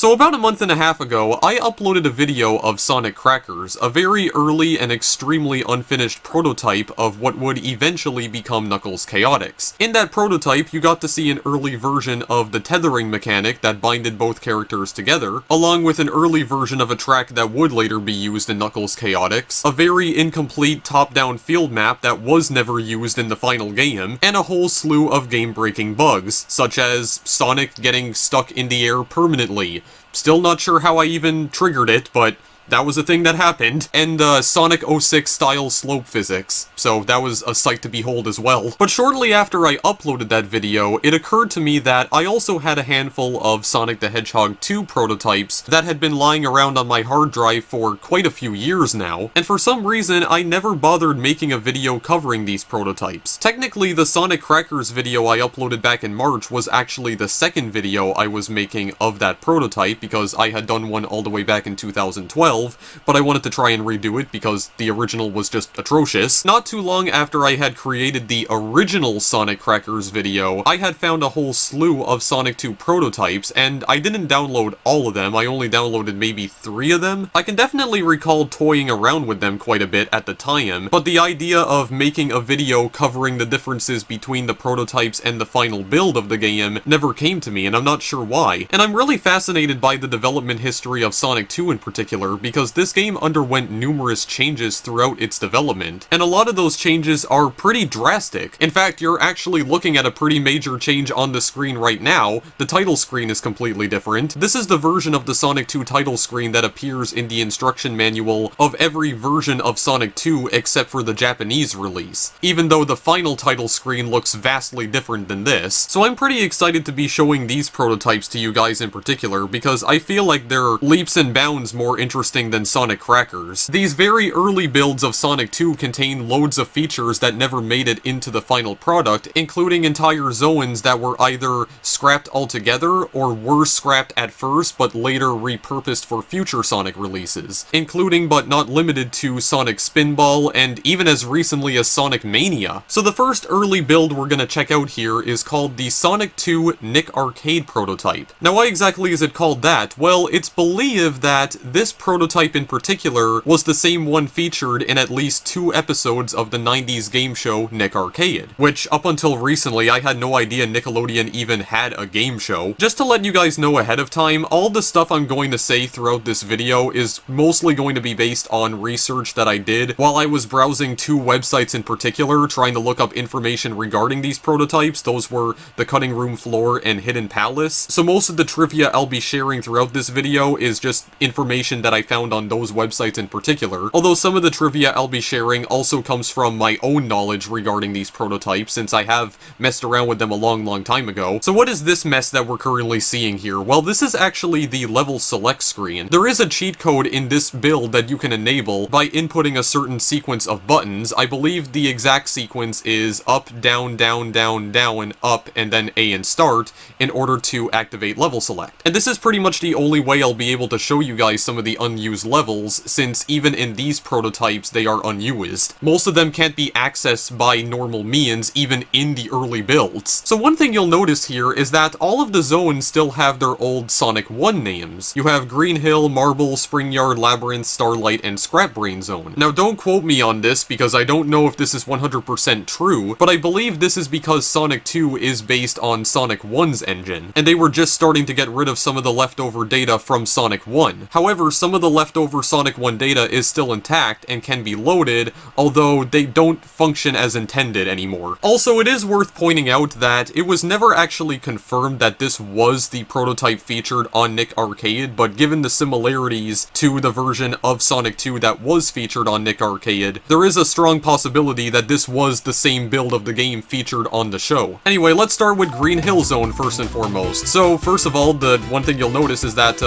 So about a month and a half ago, I uploaded a video of Sonic Crackers, a very early and extremely unfinished prototype of what would eventually become Knuckles Chaotix. In that prototype, you got to see an early version of the tethering mechanic that binded both characters together, along with an early version of a track that would later be used in Knuckles Chaotix, a very incomplete top-down field map that was never used in the final game, and a whole slew of game-breaking bugs, such as Sonic getting stuck in the air permanently. Still not sure how I even triggered it, but that was a thing that happened, and Sonic 06 style slope physics, so that was a sight to behold as well. But shortly after I uploaded that video, it occurred to me that I also had a handful of Sonic the Hedgehog 2 prototypes that had been lying around on my hard drive for quite a few years now, and for some reason I never bothered making a video covering these prototypes. Technically, the Sonic Crackers video I uploaded back in March was actually the second video I was making of that prototype, because I had done one all the way back in 2012, but I wanted to try and redo it because the original was just atrocious. Not too long after I had created the original Sonic Crackers video, I had found a whole slew of Sonic 2 prototypes, and I didn't download all of them, I only downloaded maybe 3 of them. I can definitely recall toying around with them quite a bit at the time, but the idea of making a video covering the differences between the prototypes and the final build of the game never came to me, and I'm not sure why. And I'm really fascinated by the development history of Sonic 2 in particular, because this game underwent numerous changes throughout its development, and a lot of those changes are pretty drastic. In fact, you're actually looking at a pretty major change on the screen right now. The title screen is completely different. This is the version of the Sonic 2 title screen that appears in the instruction manual of every version of Sonic 2 except for the Japanese release, even though the final title screen looks vastly different than this. So I'm pretty excited to be showing these prototypes to you guys in particular, because I feel like they're leaps and bounds more interesting than Sonic Crackers. These very early builds of Sonic 2 contain loads of features that never made it into the final product, including entire zones that were either scrapped altogether or were scrapped at first but later repurposed for future Sonic releases, including but not limited to Sonic Spinball and even as recently as Sonic Mania. So the first early build we're gonna check out here is called the Sonic 2 Nick Arcade prototype. Now why exactly is it called that? Well, it's believed that this prototype in particular was the same one featured in at least 2 episodes of the 90s game show Nick Arcade, which up until recently I had no idea Nickelodeon even had a game show. Just to let you guys know ahead of time, all the stuff I'm going to say throughout this video is mostly going to be based on research that I did while I was browsing 2 websites in particular trying to look up information regarding these prototypes. Those were the Cutting Room Floor and Hidden Palace. So most of the trivia I'll be sharing throughout this video is just information that I found on those websites in particular, although some of the trivia I'll be sharing also comes from my own knowledge regarding these prototypes, since I have messed around with them a long time ago. So what is this mess that we're currently seeing here? Well, this is actually the level select screen. There is a cheat code in this build that you can enable by inputting a certain sequence of buttons. I believe the exact sequence is up, down, down, down, down, up, and then A and start in order to activate level select. And this is pretty much the only way I'll be able to show you guys some of the unused levels, since even in these prototypes they are unused. Most of them can't be accessed by normal means even in the early builds. So one thing you'll notice here is that all of the zones still have their old Sonic 1 names. You have Green Hill, Marble, Spring Yard, Labyrinth, Starlight, and Scrap Brain Zone. Now don't quote me on this because I don't know if this is 100% true, but I believe this is because Sonic 2 is based on Sonic 1's engine, and they were just starting to get rid of some of the leftover data from Sonic 1. However, some of the leftover Sonic 1 data is still intact and can be loaded, although they don't function as intended anymore. Also, it is worth pointing out that it was never actually confirmed that this was the prototype featured on Nick Arcade, but given the similarities to the version of Sonic 2 that was featured on Nick Arcade, there is a strong possibility that this was the same build of the game featured on the show. Anyway, let's start with Green Hill Zone first and foremost. So, first of all, the one thing you'll notice is that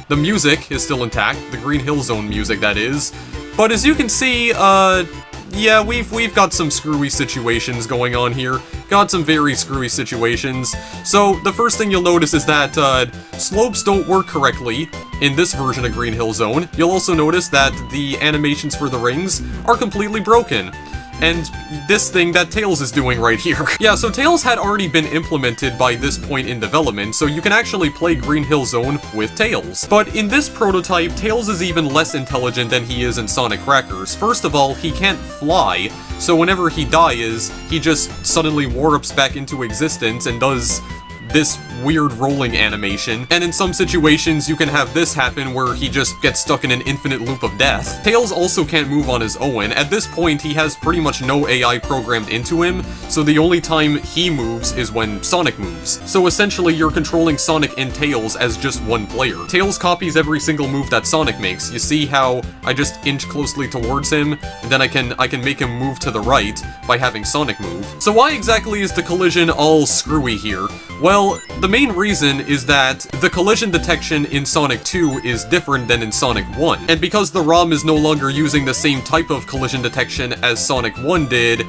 the music is still intact, the Green Hill Zone music, that is. But as you can see, yeah, we've got some screwy situations going on here. Got some very screwy situations. So, the first thing you'll notice is that, slopes don't work correctly in this version of Green Hill Zone. You'll also notice that the animations for the rings are completely broken. and this thing that Tails is doing right here. Yeah, so Tails had already been implemented by this point in development, so you can actually play Green Hill Zone with Tails. But in this prototype, Tails is even less intelligent than he is in Sonic Crackers. First of all, he can't fly, so whenever he dies, he just suddenly warps back into existence and does this weird rolling animation, and in some situations you can have this happen where he just gets stuck in an infinite loop of death. Tails also can't move on his own. At this point, he has pretty much no AI programmed into him, so the only time he moves is when Sonic moves. So essentially, you're controlling Sonic and Tails as just one player. Tails copies every single move that Sonic makes. You see how I just inch closely towards him, and then I can make him move to the right by having Sonic move. So why exactly is the collision all screwy here? Well, the main reason is that the collision detection in Sonic 2 is different than in Sonic 1, and because the ROM is no longer using the same type of collision detection as Sonic 1 did,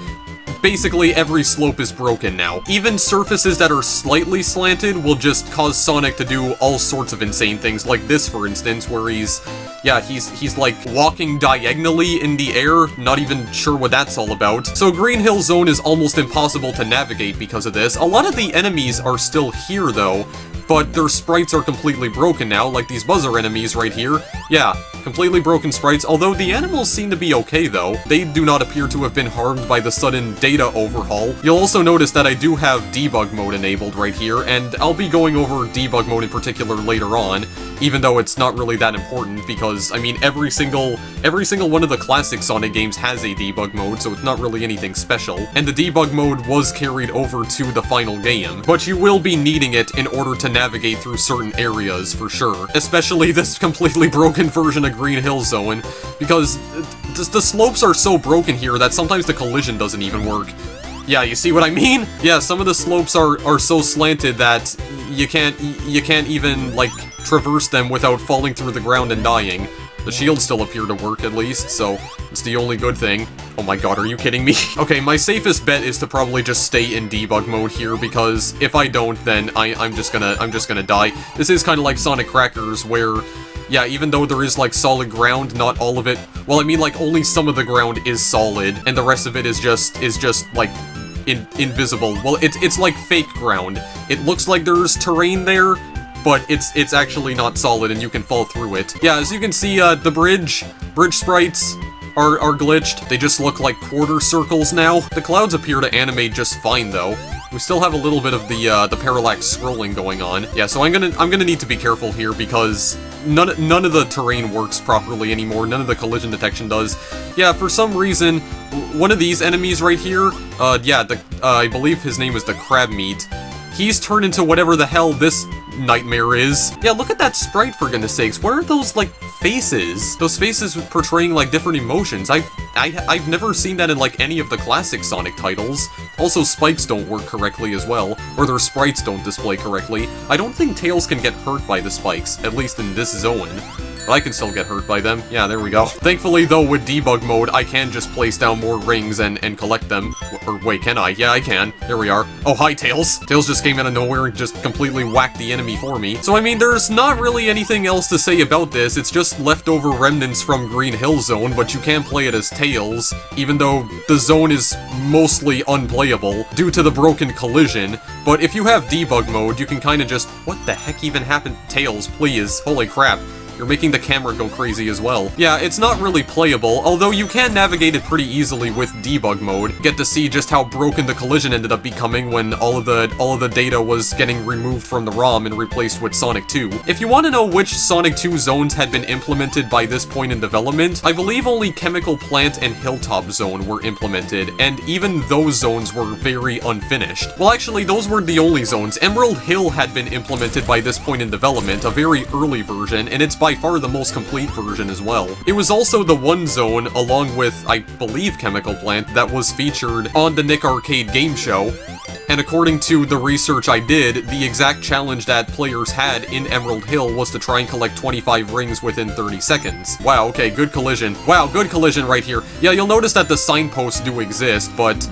basically every slope is broken now. Even surfaces that are slightly slanted will just cause Sonic to do all sorts of insane things, like this for instance, where he's like walking diagonally in the air, not even sure what that's all about. So Green Hill Zone is almost impossible to navigate because of this. A lot of the enemies are still here though, but their sprites are completely broken now, like these buzzer enemies right here. Yeah, completely broken sprites, although the animals seem to be okay though. They do not appear to have been harmed by the sudden data overhaul. You'll also notice that I do have debug mode enabled right here, and I'll be going over debug mode in particular later on, even though it's not really that important because, I mean, every single one of the classic Sonic games has a debug mode, so it's not really anything special. And the debug mode was carried over to the final game, but you will be needing it in order to navigate through certain areas for sure, especially this completely broken version of Green Hill Zone, because the slopes are so broken here that sometimes the collision doesn't even work. Yeah, you see what I mean? Yeah, some of the slopes are so slanted that you can't even, like, traverse them without falling through the ground and dying. The shields still appear to work, at least, so it's the only good thing. Oh my god, are you kidding me? Okay, my safest bet is to probably just stay in debug mode here, because if I don't, then I'm just gonna die. This is kind of like Sonic Crackers, where, yeah, even though there is, like, solid ground, not all of it, well, I mean, like, only some of the ground is solid, and the rest of it is just, like, invisible. Well, it's like fake ground. It looks like there's terrain there, but it's actually not solid and you can fall through it. Yeah, as you can see, the bridge sprites are glitched. They just look like quarter circles now. The clouds appear to animate just fine though. We still have a little bit of the parallax scrolling going on. Yeah, so I'm gonna need to be careful here because none of the terrain works properly anymore. None of the collision detection does. Yeah, for some reason, one of these enemies right here, yeah, I believe his name is the Crab Meat. He's turned into whatever the hell this nightmare is. Yeah, look at that sprite, for goodness sakes. What are those, like, faces? Those faces portraying, like, different emotions. I've never seen that in, like, any of the classic Sonic titles. Also, spikes don't work correctly as well, or their sprites don't display correctly. I don't think Tails can get hurt by the spikes, at least in this zone. But I can still get hurt by them. Yeah, there we go. Thankfully, though, with debug mode, I can just place down more rings and collect them. Or wait, can I? Yeah, I can. There we are. Oh, hi, Tails. Tails just came out of nowhere and just completely whacked the enemy for me. So, I mean, there's not really anything else to say about this. It's just leftover remnants from Green Hill Zone, but you can play it as Tails, even though the zone is mostly unplayable due to the broken collision. But if you have debug mode, you can kind of just... What the heck even happened? Tails, please. Holy crap. You're making the camera go crazy as well. Yeah, it's not really playable, although you can navigate it pretty easily with debug mode. Get to see just how broken the collision ended up becoming when all of the data was getting removed from the ROM and replaced with Sonic 2. If you want to know which Sonic 2 zones had been implemented by this point in development, I believe only Chemical Plant and Hilltop Zone were implemented, and even those zones were very unfinished. Well, actually, those weren't the only zones. Emerald Hill had been implemented by this point in development, a very early version, and it's by far the most complete version as well. It was also the one zone, along with, I believe, Chemical Plant, that was featured on the Nick Arcade game show. And according to the research I did, the exact challenge that players had in Emerald Hill was to try and collect 25 rings within 30 seconds. Wow, okay, good collision. Wow, good collision right here. Yeah, you'll notice that the signposts do exist, but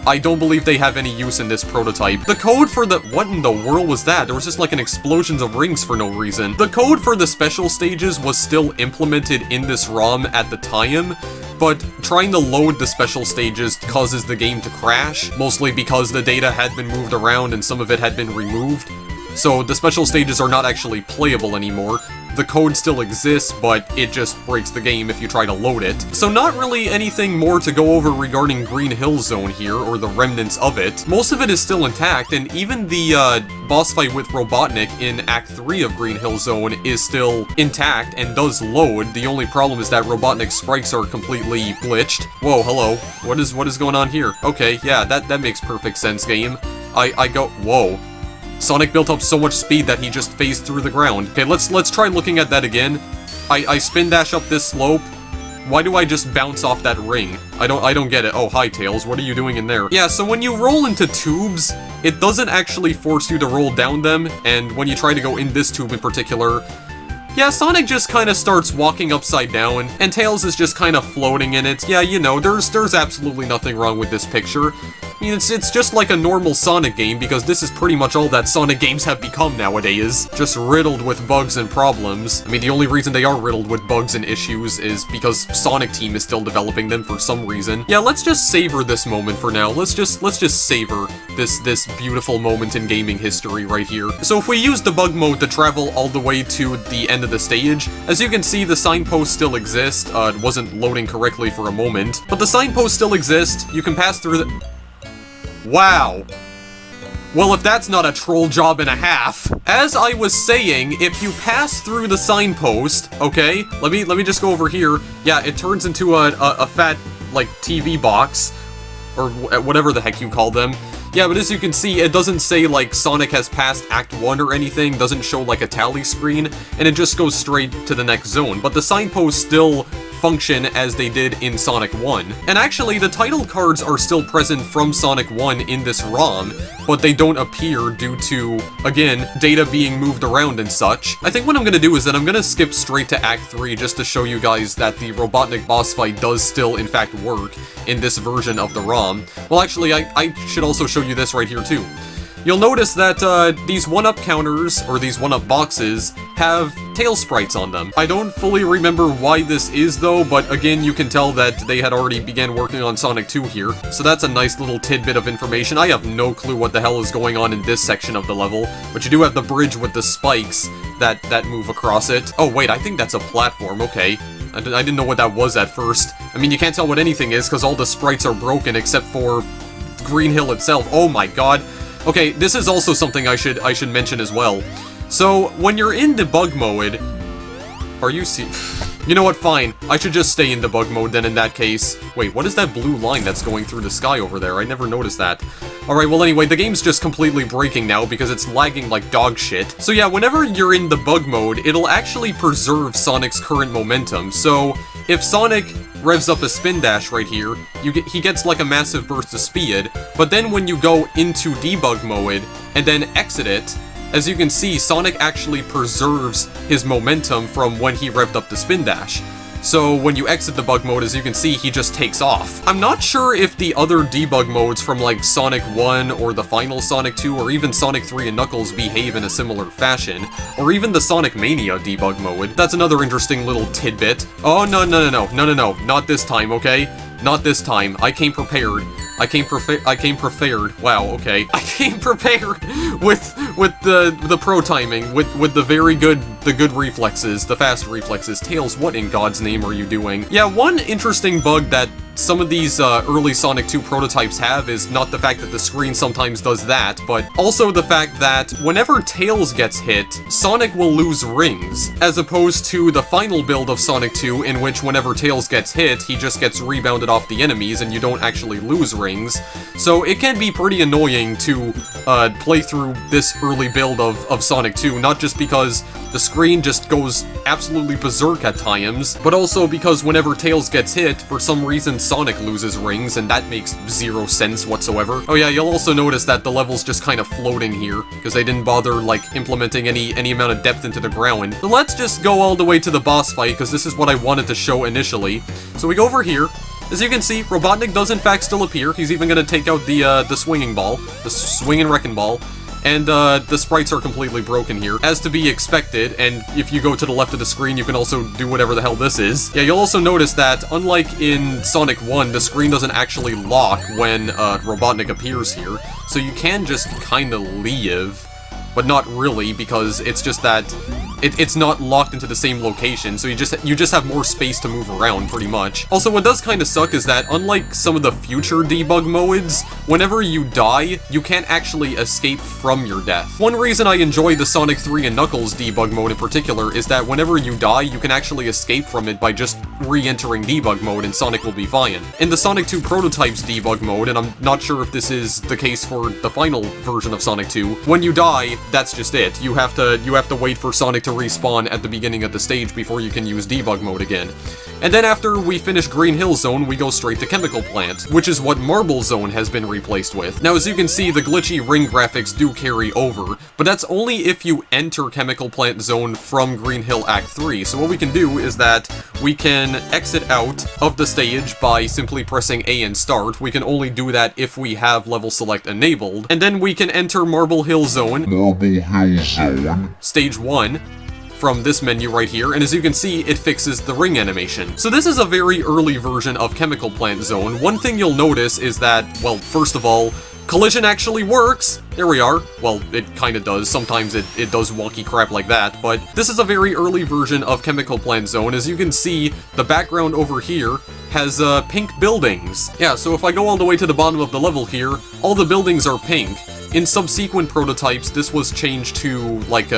I don't believe they have any use in this prototype. The code for the... What in the world was that? There was just like an explosion of rings for no reason. The code for the special stages was still implemented in this ROM at the time, but trying to load the special stages causes the game to crash, mostly because the data had been moved around and some of it had been removed. So the special stages are not actually playable anymore. The code still exists, but it just breaks the game if you try to load it. So not really anything more to go over regarding Green Hill Zone here, or the remnants of it. Most of it is still intact, and even the boss fight with Robotnik in Act 3 of Green Hill Zone is still intact and does load. The only problem is that Robotnik's sprites are completely glitched. Whoa, hello. What is going on here? Okay, yeah, that makes perfect sense, game. I go... Whoa. Sonic built up so much speed that he just phased through the ground. Okay, let's try looking at that again. I spin dash up this slope. Why do I just bounce off that ring? I don't get it. Oh, hi, Tails. What are you doing in there? Yeah, so when you roll into tubes, it doesn't actually force you to roll down them, and when you try to go in this tube in particular, yeah, Sonic just kind of starts walking upside down, and Tails is just kind of floating in it. Yeah, you know, there's absolutely nothing wrong with this picture. I mean, it's just like a normal Sonic game, because this is pretty much all that Sonic games have become nowadays. Just riddled with bugs and problems. I mean, the only reason they are riddled with bugs and issues is because Sonic Team is still developing them for some reason. Yeah, let's just savor this moment for now. Let's just savor this beautiful moment in gaming history right here. So if we use Debug mode to travel all the way to the end of the stage, as you can see, the signposts still exist. It wasn't loading correctly for a moment, but the signposts still exist. You can pass through the... Wow. Well, if that's not a troll job and a half. As I was saying, if you pass through the signpost, okay, let me just go over here. Yeah, it turns into a fat, like, TV box, or whatever the heck you call them. Yeah, but as you can see, it doesn't say, like, Sonic has passed Act 1 or anything, doesn't show, like, a tally screen, and it just goes straight to the next zone. But the signposts still function as they did in Sonic 1. And actually, the title cards are still present from Sonic 1 in this ROM, but they don't appear due to, again, data being moved around and such. I think what I'm gonna do is that I'm gonna skip straight to Act 3 just to show you guys that the Robotnik boss fight does still, in fact, work in this version of the ROM. Well, actually, I should also show you this right here, too. You'll notice that these 1-up counters, or these 1-up boxes, have tail sprites on them. I don't fully remember why this is though, but again, you can tell that they had already began working on Sonic 2 here. So that's a nice little tidbit of information. I have no clue what the hell is going on in this section of the level, but you do have the bridge with the spikes that move across it. Oh wait, I think that's a platform, okay. I didn't know what that was at first. I mean, you can't tell what anything is because all the sprites are broken except for Green Hill itself. Oh my god. Okay, this is also something I should mention as well. So, when you're in debug mode... Are you You know what, fine. I should just stay in debug mode then in that case. Wait, what is that blue line that's going through the sky over there? I never noticed that. Alright, well anyway, the game's just completely breaking now because it's lagging like dog shit. So yeah, whenever you're in debug mode, it'll actually preserve Sonic's current momentum. So, if Sonic revs up a spin dash right here, he gets like a massive burst of speed, but then when you go into debug mode and then exit it, as you can see, Sonic actually preserves his momentum from when he revved up the spin dash. So when you exit debug mode, as you can see, he just takes off. I'm not sure if the other debug modes from like Sonic 1 or the final Sonic 2 or even Sonic 3 and Knuckles behave in a similar fashion, or even the Sonic Mania debug mode. That's another interesting little tidbit. Oh, no, not this time, okay? Not this time. I came prepared. I came prepared. Wow, okay. I came prepared with the pro timing, with the very good, reflexes, the fast reflexes. Tails, what in God's name are you doing? Yeah, one interesting bug that some of these early Sonic 2 prototypes have is not the fact that the screen sometimes does that, but also the fact that whenever Tails gets hit, Sonic will lose rings, as opposed to the final build of Sonic 2 in which whenever Tails gets hit, he just gets rebounded off the enemies and you don't actually lose rings. So it can be pretty annoying to play through this early build of Sonic 2, not just because the screen just goes absolutely berserk at times, but also because whenever Tails gets hit, for some reason Sonic loses rings, and that makes zero sense whatsoever. Oh yeah, you'll also notice that the level's just kind of floating here, because they didn't bother, like, implementing any amount of depth into the ground. So let's just go all the way to the boss fight, because this is what I wanted to show initially. So we go over here, As you can see, Robotnik does in fact still appear. He's even gonna take out the swinging ball, the swinging wrecking ball. And the sprites are completely broken here, as to be expected, and if you go to the left of the screen, you can also do whatever the hell this is. Yeah, you'll also notice that, unlike in Sonic 1, the screen doesn't actually lock when Robotnik appears here, so you can just kinda leave, but not really, because it's just that it's not locked into the same location, so you just have more space to move around, pretty much. Also, what does kind of suck is that, unlike some of the future debug modes, whenever you die, you can't actually escape from your death. One reason I enjoy the Sonic 3 and Knuckles debug mode in particular is that whenever you die, you can actually escape from it by just re-entering debug mode and Sonic will be fine. In the Sonic 2 Prototypes debug mode, and I'm not sure if this is the case for the final version of Sonic 2, when you die, that's just it. You have to wait for Sonic to respawn at the beginning of the stage before you can use debug mode again. And then after we finish Green Hill Zone, we go straight to Chemical Plant, which is what Marble Zone has been replaced with. Now, as you can see, the glitchy ring graphics do carry over, but that's only if you enter Chemical Plant Zone from Green Hill Act 3. So what we can do is that we can exit out of the stage by simply pressing A and start. We can only do that if we have level select enabled, and then we can enter Marble Hill Zone, Stage 1, from this menu right here, and as you can see, it fixes the ring animation. So this is a very early version of Chemical Plant Zone. One thing you'll notice is that, well, first of all, collision actually works! There we are. Well, it kinda does. Sometimes it does wonky crap like that, but this is a very early version of Chemical Plant Zone. As you can see, the background over here has pink buildings. Yeah, so if I go all the way to the bottom of the level here, all the buildings are pink. In subsequent prototypes, this was changed to, like,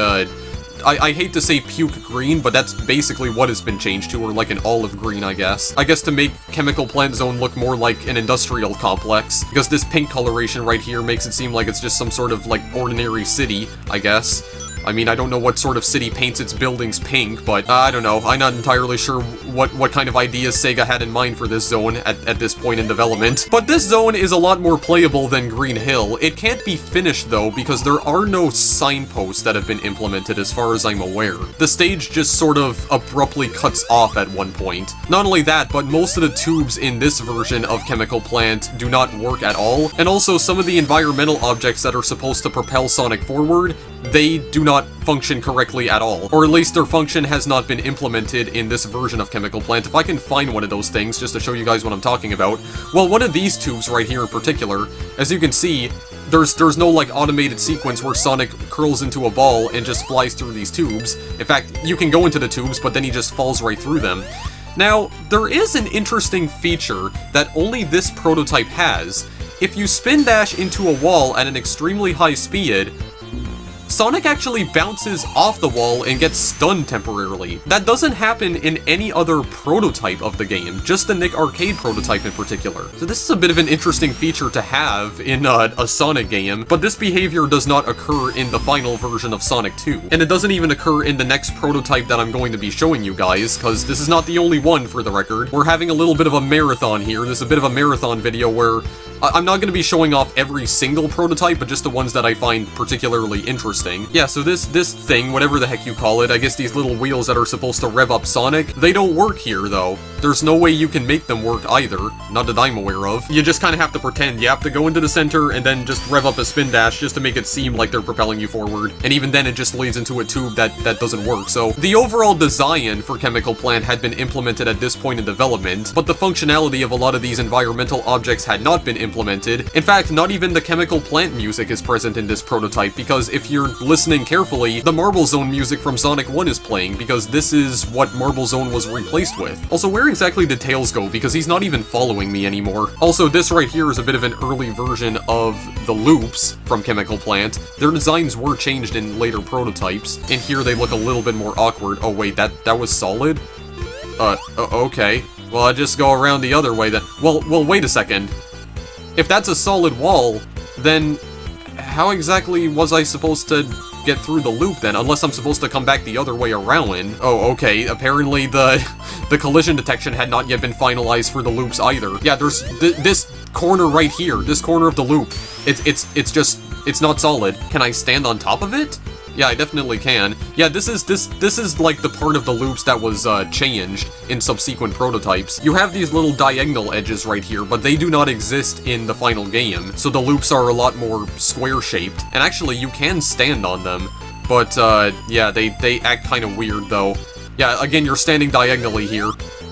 I hate to say puke green, but that's basically what it's been changed to, or like an olive green, I guess. I guess to make Chemical Plant Zone look more like an industrial complex, because this pink coloration right here makes it seem like it's just some sort of, like, ordinary city, I guess. I mean, I don't know what sort of city paints its buildings pink, but I don't know. I'm not entirely sure what kind of ideas Sega had in mind for this zone at this point in development. But this zone is a lot more playable than Green Hill. It can't be finished, though, because there are no signposts that have been implemented as far as I'm aware. The stage just sort of abruptly cuts off at one point. Not only that, but most of the tubes in this version of Chemical Plant do not work at all, and also some of the environmental objects that are supposed to propel Sonic forward, they do not function correctly at all. Or at least their function has not been implemented in this version of Chemical Plant. If I can find one of those things, just to show you guys what I'm talking about. Well, one of these tubes right here in particular, as you can see, there's no, like, automated sequence where Sonic curls into a ball and just flies through these tubes. In fact, you can go into the tubes, but then he just falls right through them. Now, there is an interesting feature that only this prototype has. If you spin dash into a wall at an extremely high speed, Sonic actually bounces off the wall and gets stunned temporarily. That doesn't happen in any other prototype of the game, just the Nick Arcade prototype in particular. So this is a bit of an interesting feature to have in a Sonic game, but this behavior does not occur in the final version of Sonic 2. And it doesn't even occur in the next prototype that I'm going to be showing you guys, because this is not the only one for the record. We're having a little bit of a marathon here. This is a bit of a marathon video where I'm not going to be showing off every single prototype, but just the ones that I find particularly interesting. Yeah, so this thing, whatever the heck you call it, I guess these little wheels that are supposed to rev up Sonic, they don't work here, though. There's no way you can make them work either, not that I'm aware of. You just kind of have to pretend. You have to go into the center and then just rev up a spin dash just to make it seem like they're propelling you forward. And even then, it just leads into a tube that doesn't work. So the overall design for Chemical Plant had been implemented at this point in development, but the functionality of a lot of these environmental objects had not been implemented. In fact, not even the Chemical Plant music is present in this prototype, because if you're listening carefully, the Marble Zone music from Sonic 1 is playing, because this is what Marble Zone was replaced with. Also, where exactly did Tails go? Because he's not even following me anymore. Also, this right here is a bit of an early version of the loops from Chemical Plant. Their designs were changed in later prototypes, and here they look a little bit more awkward. Oh wait, that was solid? Okay. Well, I just go around the other way then. Well, wait a second. If that's a solid wall, then how exactly was I supposed to get through the loop then, unless I'm supposed to come back the other way around? Oh, okay, apparently the collision detection had not yet been finalized for the loops either. Yeah, there's this corner right here, this corner of the loop. It's not solid. Can I stand on top of it? Yeah, I definitely can. Yeah, this is like the part of the loops that was changed in subsequent prototypes. You have these little diagonal edges right here, but they do not exist in the final game, so the loops are a lot more square-shaped. And actually, you can stand on them, but yeah, they act kind of weird though. Yeah, again, you're standing diagonally here.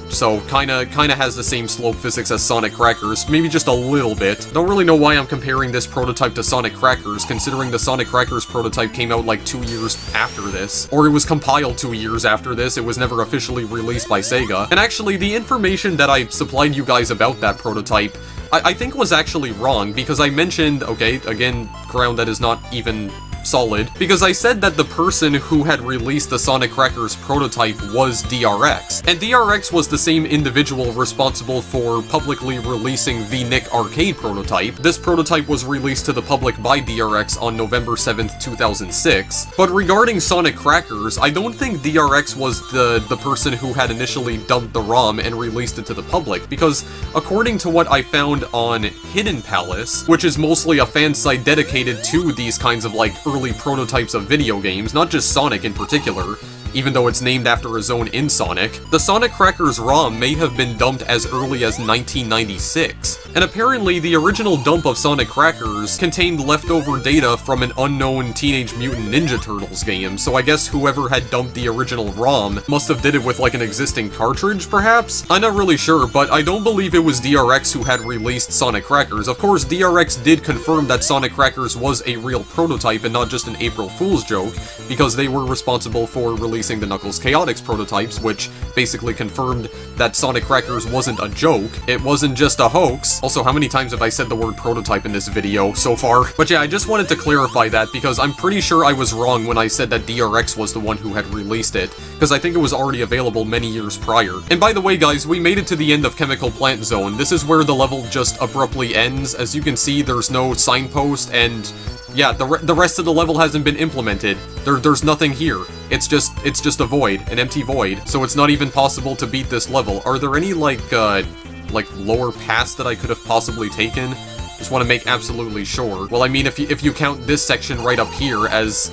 So, kinda has the same slope physics as Sonic Crackers, maybe just a little bit. Don't really know why I'm comparing this prototype to Sonic Crackers, considering the Sonic Crackers prototype came out like 2 years after this. Or it was compiled 2 years after this, it was never officially released by Sega. And actually, the information that I supplied you guys about that prototype, I think was actually wrong, because I mentioned, okay, again, ground that is not even solid, because I said that the person who had released the Sonic Crackers prototype was DRX, and DRX was the same individual responsible for publicly releasing the Nick Arcade prototype. This prototype was released to the public by DRX on November 7th, 2006, but regarding Sonic Crackers, I don't think DRX was the person who had initially dumped the ROM and released it to the public, because according to what I found on Hidden Palace, which is mostly a fan site dedicated to these kinds of like early prototypes of video games, not just Sonic in particular, even though it's named after a zone in Sonic, the Sonic Crackers ROM may have been dumped as early as 1996. And apparently, the original dump of Sonic Crackers contained leftover data from an unknown Teenage Mutant Ninja Turtles game, so I guess whoever had dumped the original ROM must have did it with like an existing cartridge, perhaps? I'm not really sure, but I don't believe it was DRX who had released Sonic Crackers. Of course, DRX did confirm that Sonic Crackers was a real prototype and not just an April Fool's joke, because they were responsible for releasing the Knuckles Chaotix prototypes, which basically confirmed that Sonic Crackers wasn't a joke, it wasn't just a hoax. Also, how many times have I said the word prototype in this video so far? But yeah, I just wanted to clarify that, because I'm pretty sure I was wrong when I said that DRX was the one who had released it, because I think it was already available many years prior. And by the way guys, we made it to the end of Chemical Plant Zone. This is where the level just abruptly ends. As you can see, there's no signpost, and yeah, the rest of the level hasn't been implemented. There's nothing here. It's just a void, an empty void. So it's not even possible to beat this level. Are there any like lower paths that I could have possibly taken? Just want to make absolutely sure. Well, I mean, if you count this section right up here as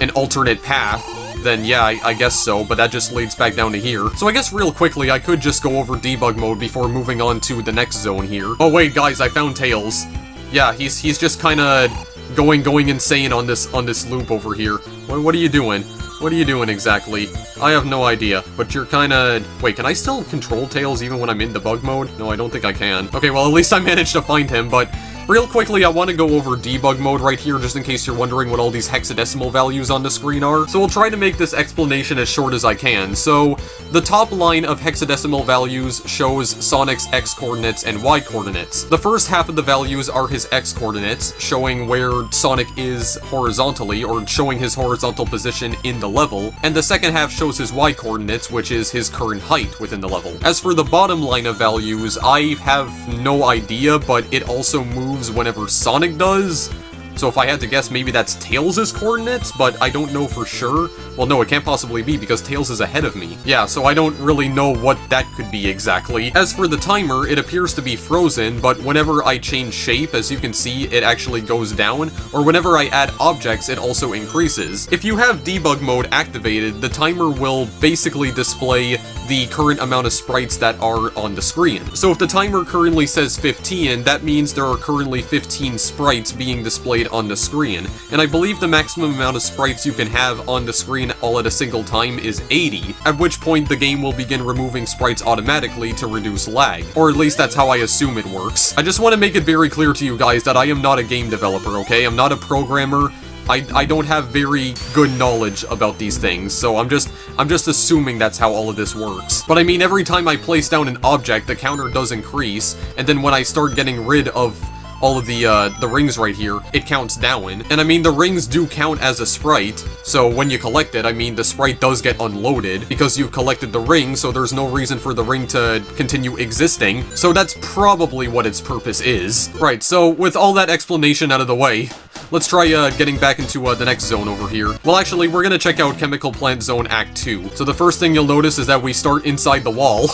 an alternate path, then yeah, I guess so, but that just leads back down to here. So I guess real quickly, I could just go over debug mode before moving on to the next zone here. Oh wait, guys, I found Tails. Yeah, he's just kinda going insane on this loop over here. What are you doing? What are you doing exactly? I have no idea, but you're kinda... Wait, can I still control Tails even when I'm in debug mode? No, I don't think I can. Okay, well, at least I managed to find him, but real quickly, I want to go over debug mode right here, just in case you're wondering what all these hexadecimal values on the screen are. So we'll try to make this explanation as short as I can. So, the top line of hexadecimal values shows Sonic's x-coordinates and y-coordinates. The first half of the values are his x-coordinates, showing where Sonic is horizontally, or showing his horizontal position in the level, and the second half shows his y-coordinates, which is his current height within the level. As for the bottom line of values, I have no idea, but it also moves whenever Sonic does. So if I had to guess, maybe that's Tails' coordinates, but I don't know for sure. Well, no, it can't possibly be, because Tails is ahead of me. Yeah, so I don't really know what that could be exactly. As for the timer, it appears to be frozen, but whenever I change shape, as you can see, it actually goes down, or whenever I add objects, it also increases. If you have debug mode activated, the timer will basically display the current amount of sprites that are on the screen. So if the timer currently says 15, that means there are currently 15 sprites being displayed on the screen, and I believe the maximum amount of sprites you can have on the screen all at a single time is 80, at which point the game will begin removing sprites automatically to reduce lag. Or at least that's how I assume it works. I just want to make it very clear to you guys that I am not a game developer, okay? I'm not a programmer. I don't have very good knowledge about these things, so I'm just assuming that's how all of this works. But I mean, every time I place down an object, the counter does increase, and then when I start getting rid of all of the rings right here, it counts down. And I mean, the rings do count as a sprite, so when you collect it, I mean, the sprite does get unloaded, because you've collected the ring, so there's no reason for the ring to continue existing. So that's probably what its purpose is. Right, so with all that explanation out of the way, let's try getting back into the next zone over here. Well, actually, we're gonna check out Chemical Plant Zone Act 2. So the first thing you'll notice is that we start inside the wall,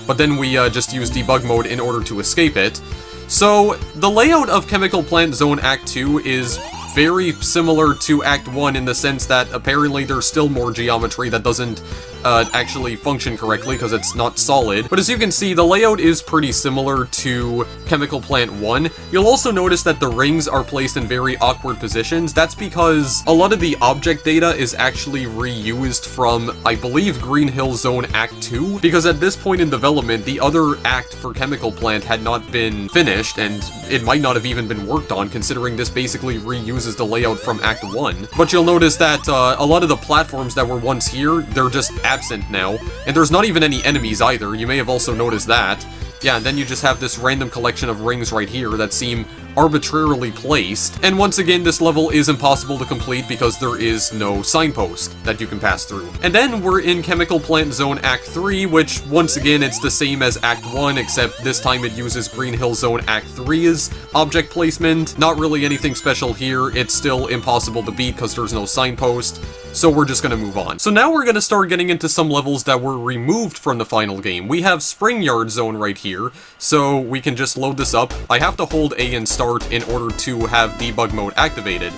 but then we just use debug mode in order to escape it. So, the layout of Chemical Plant Zone Act 2 is very similar to Act 1 in the sense that apparently there's still more geometry that doesn't actually function correctly because it's not solid. But as you can see, the layout is pretty similar to Chemical Plant 1. You'll also notice that the rings are placed in very awkward positions. That's because a lot of the object data is actually reused from, I believe, Green Hill Zone Act 2, because at this point in development, the other act for Chemical Plant had not been finished, and it might not have even been worked on, considering this basically reuses the layout from Act 1. But you'll notice that a lot of the platforms that were once here, they're just absent now, and there's not even any enemies either. You may have also noticed that. Yeah, and then you just have this random collection of rings right here that seem arbitrarily placed. And once again, this level is impossible to complete because there is no signpost that you can pass through. And then we're in Chemical Plant Zone Act 3, which, once again, it's the same as Act 1, except this time it uses Green Hill Zone Act 3's object placement. Not really anything special here. It's still impossible to beat because there's no signpost. So we're just gonna move on. So now we're gonna start getting into some levels that were removed from the final game. We have Spring Yard Zone right here, so we can just load this up. I have to hold A and start in order to have debug mode activated.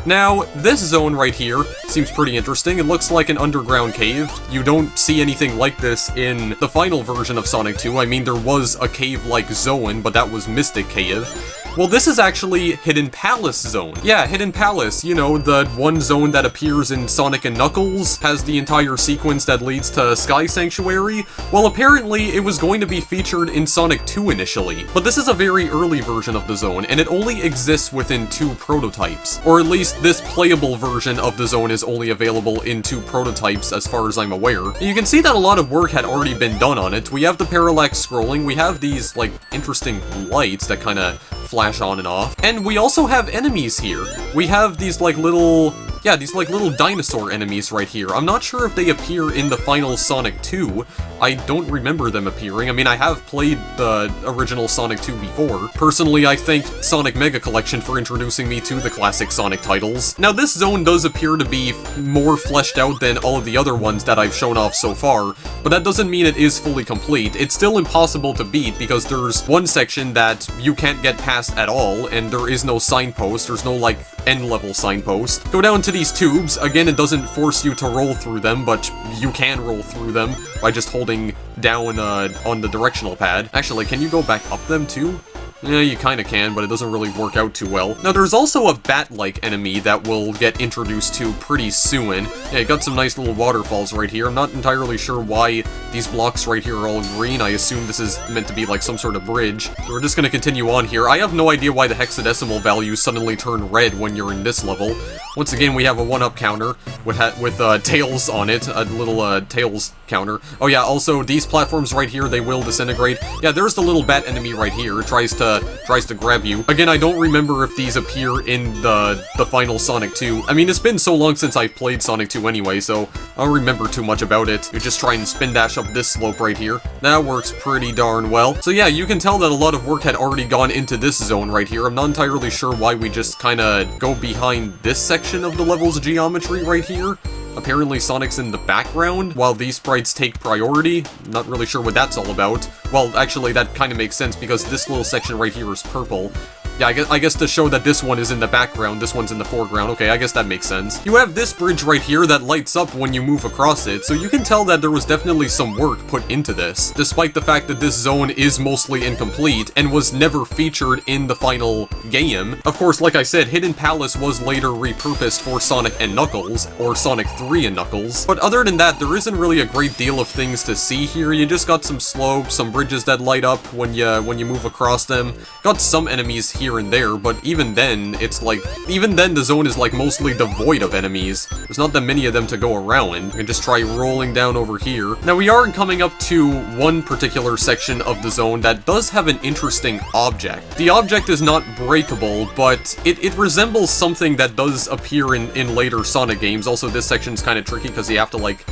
Now, this zone right here seems pretty interesting. It looks like an underground cave. You don't see anything like this in the final version of Sonic 2. I mean, there was a cave-like zone, but that was Mystic Cave. Well, this is actually Hidden Palace Zone. Yeah, Hidden Palace, you know, the one zone that appears in Sonic and Knuckles, has the entire sequence that leads to Sky Sanctuary. Well, apparently, it was going to be featured in Sonic 2 initially, but this is a very early version of the zone, and it only exists within 2 prototypes. Or at least this playable version of the zone is only available in 2 prototypes, as far as I'm aware. And you can see that a lot of work had already been done on it. We have the parallax scrolling, we have these, like, interesting lights that kind of flash on and off. And we also have enemies here. We have these like little dinosaur enemies right here. I'm not sure if they appear in the final Sonic 2. I don't remember them appearing. I mean, I have played the original Sonic 2 before. Personally, I thank Sonic Mega Collection for introducing me to the classic Sonic titles. Now, this zone does appear to be more fleshed out than all of the other ones that I've shown off so far, but that doesn't mean it is fully complete. It's still impossible to beat because there's one section that you can't get past at all, and there is no signpost. There's no, like, end-level signpost. Go down to these tubes. Again, it doesn't force you to roll through them, but you can roll through them by just holding down on the directional pad. Actually, can you go back up them too? Yeah, you kinda can, but it doesn't really work out too well. Now, there's also a bat-like enemy that we'll get introduced to pretty soon. Yeah, you got some nice little waterfalls right here. I'm not entirely sure why these blocks right here are all green. I assume this is meant to be like some sort of bridge. So we're just gonna continue on here. I have no idea why the hexadecimal values suddenly turn red when you're in this level. Once again, we have a 1-up counter with tails on it, a little tails counter. Oh yeah, also these platforms right here, they will disintegrate. Yeah, there's the little bat enemy right here. It tries to grab you. Again, I don't remember if these appear in the final Sonic 2. I mean, it's been so long since I've played Sonic 2 anyway, so I don't remember too much about it. You just try and spin dash up this slope right here. That works pretty darn well. So yeah, you can tell that a lot of work had already gone into this zone right here. I'm not entirely sure why we just kinda go behind this section of the level's geometry right here. Apparently Sonic's in the background, while these sprites take priority. Not really sure what that's all about. Well, actually, that kind of makes sense, because this little section right here is purple. Yeah, I guess to show that this one is in the background, this one's in the foreground. Okay, I guess that makes sense. You have this bridge right here that lights up when you move across it, so you can tell that there was definitely some work put into this, despite the fact that this zone is mostly incomplete and was never featured in the final game. Of course, like I said, Hidden Palace was later repurposed for Sonic and Knuckles, or Sonic 3 and Knuckles. But other than that, there isn't really a great deal of things to see here. You just got some slopes, some bridges that light up when you move across them. Got some enemies here and there, but even then, the zone is like mostly devoid of enemies. There's not that many of them to go around. You can just try rolling down over here. Now, we are coming up to one particular section of the zone that does have an interesting object. The object is not breakable, but it resembles something that does appear in later Sonic games. Also, this section's kind of tricky because you have to, like,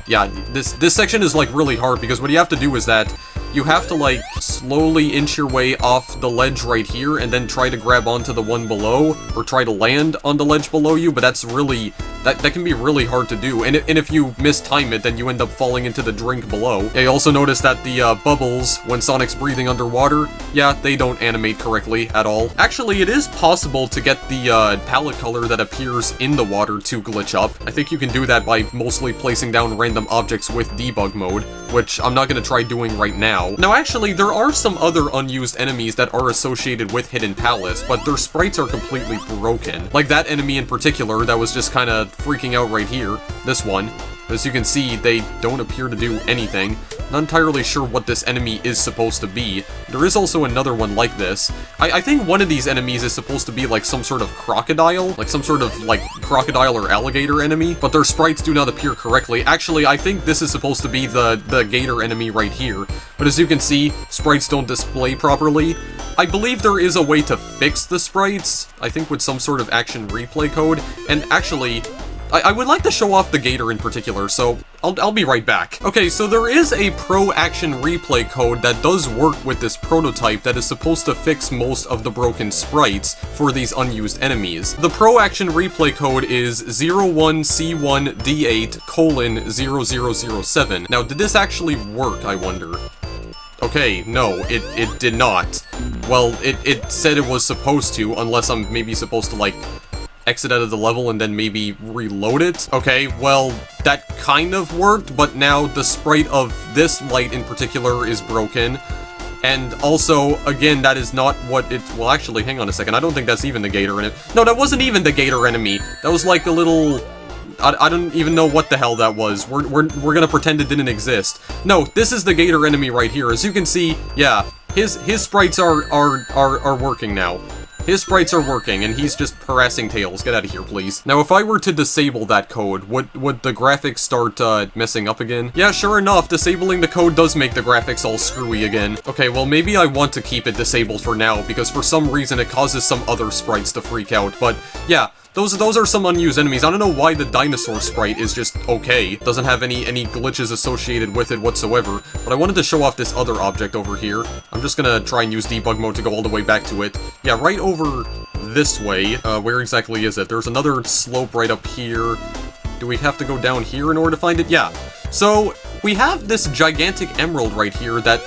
yeah, this section is, like, really hard, because what you have to do is that you have to, like, slowly inch your way off the ledge right here, and then try to grab onto the one below, or try to land on the ledge below you, but that's really... That can be really hard to do, and if you mistime it, then you end up falling into the drink below. Yeah, you also notice that the bubbles, when Sonic's breathing underwater, yeah, they don't animate correctly at all. Actually, it is possible to get the palette color that appears in the water to glitch up. I think you can do that by mostly placing down random objects with debug mode, which I'm not going to try doing right now. Now, actually, there are some other unused enemies that are associated with Hidden Palace, but their sprites are completely broken. Like that enemy in particular that was just kind of freaking out right here, this one. As you can see, they don't appear to do anything. Not entirely sure what this enemy is supposed to be. There is also another one like this. I think one of these enemies is supposed to be like some sort of crocodile, like some sort of like crocodile or alligator enemy, but their sprites do not appear correctly. Actually, I think this is supposed to be the gator enemy right here, but as you can see, sprites don't display properly. I believe there is a way to fix the sprites, I think with some sort of action replay code, and actually, I would like to show off the gator in particular, so I'll be right back. Okay, so there is a pro action replay code that does work with this prototype that is supposed to fix most of the broken sprites for these unused enemies. The pro action replay code is 01C1D8:0007. Now, did this actually work, I wonder? Okay, no, it did not. Well, it said it was supposed to, unless I'm maybe supposed to, like, exit out of the level and then maybe reload it. Okay, well, that kind of worked, but now the sprite of this light in particular is broken. And also, again, that is not what it... Well, actually, hang on a second. I don't think that's even the gator in it. No, that wasn't even the gator enemy. That was like a little... I don't even know what the hell that was. We're gonna pretend it didn't exist. No, this is the gator enemy right here. As you can see, yeah, his sprites are working now. His sprites are working, and he's just harassing Tails. Get out of here, please. Now, if I were to disable that code, would the graphics start messing up again? Yeah, sure enough, disabling the code does make the graphics all screwy again. Okay, well, maybe I want to keep it disabled for now, because for some reason it causes some other sprites to freak out, but yeah. Those are some unused enemies. I don't know why the dinosaur sprite is just okay. Doesn't have any glitches associated with it whatsoever. But I wanted to show off this other object over here. I'm just gonna try and use debug mode to go all the way back to it. Yeah, right over this way. Where exactly is it? There's another slope right up here. Do we have to go down here in order to find it? Yeah. So, we have this gigantic emerald right here that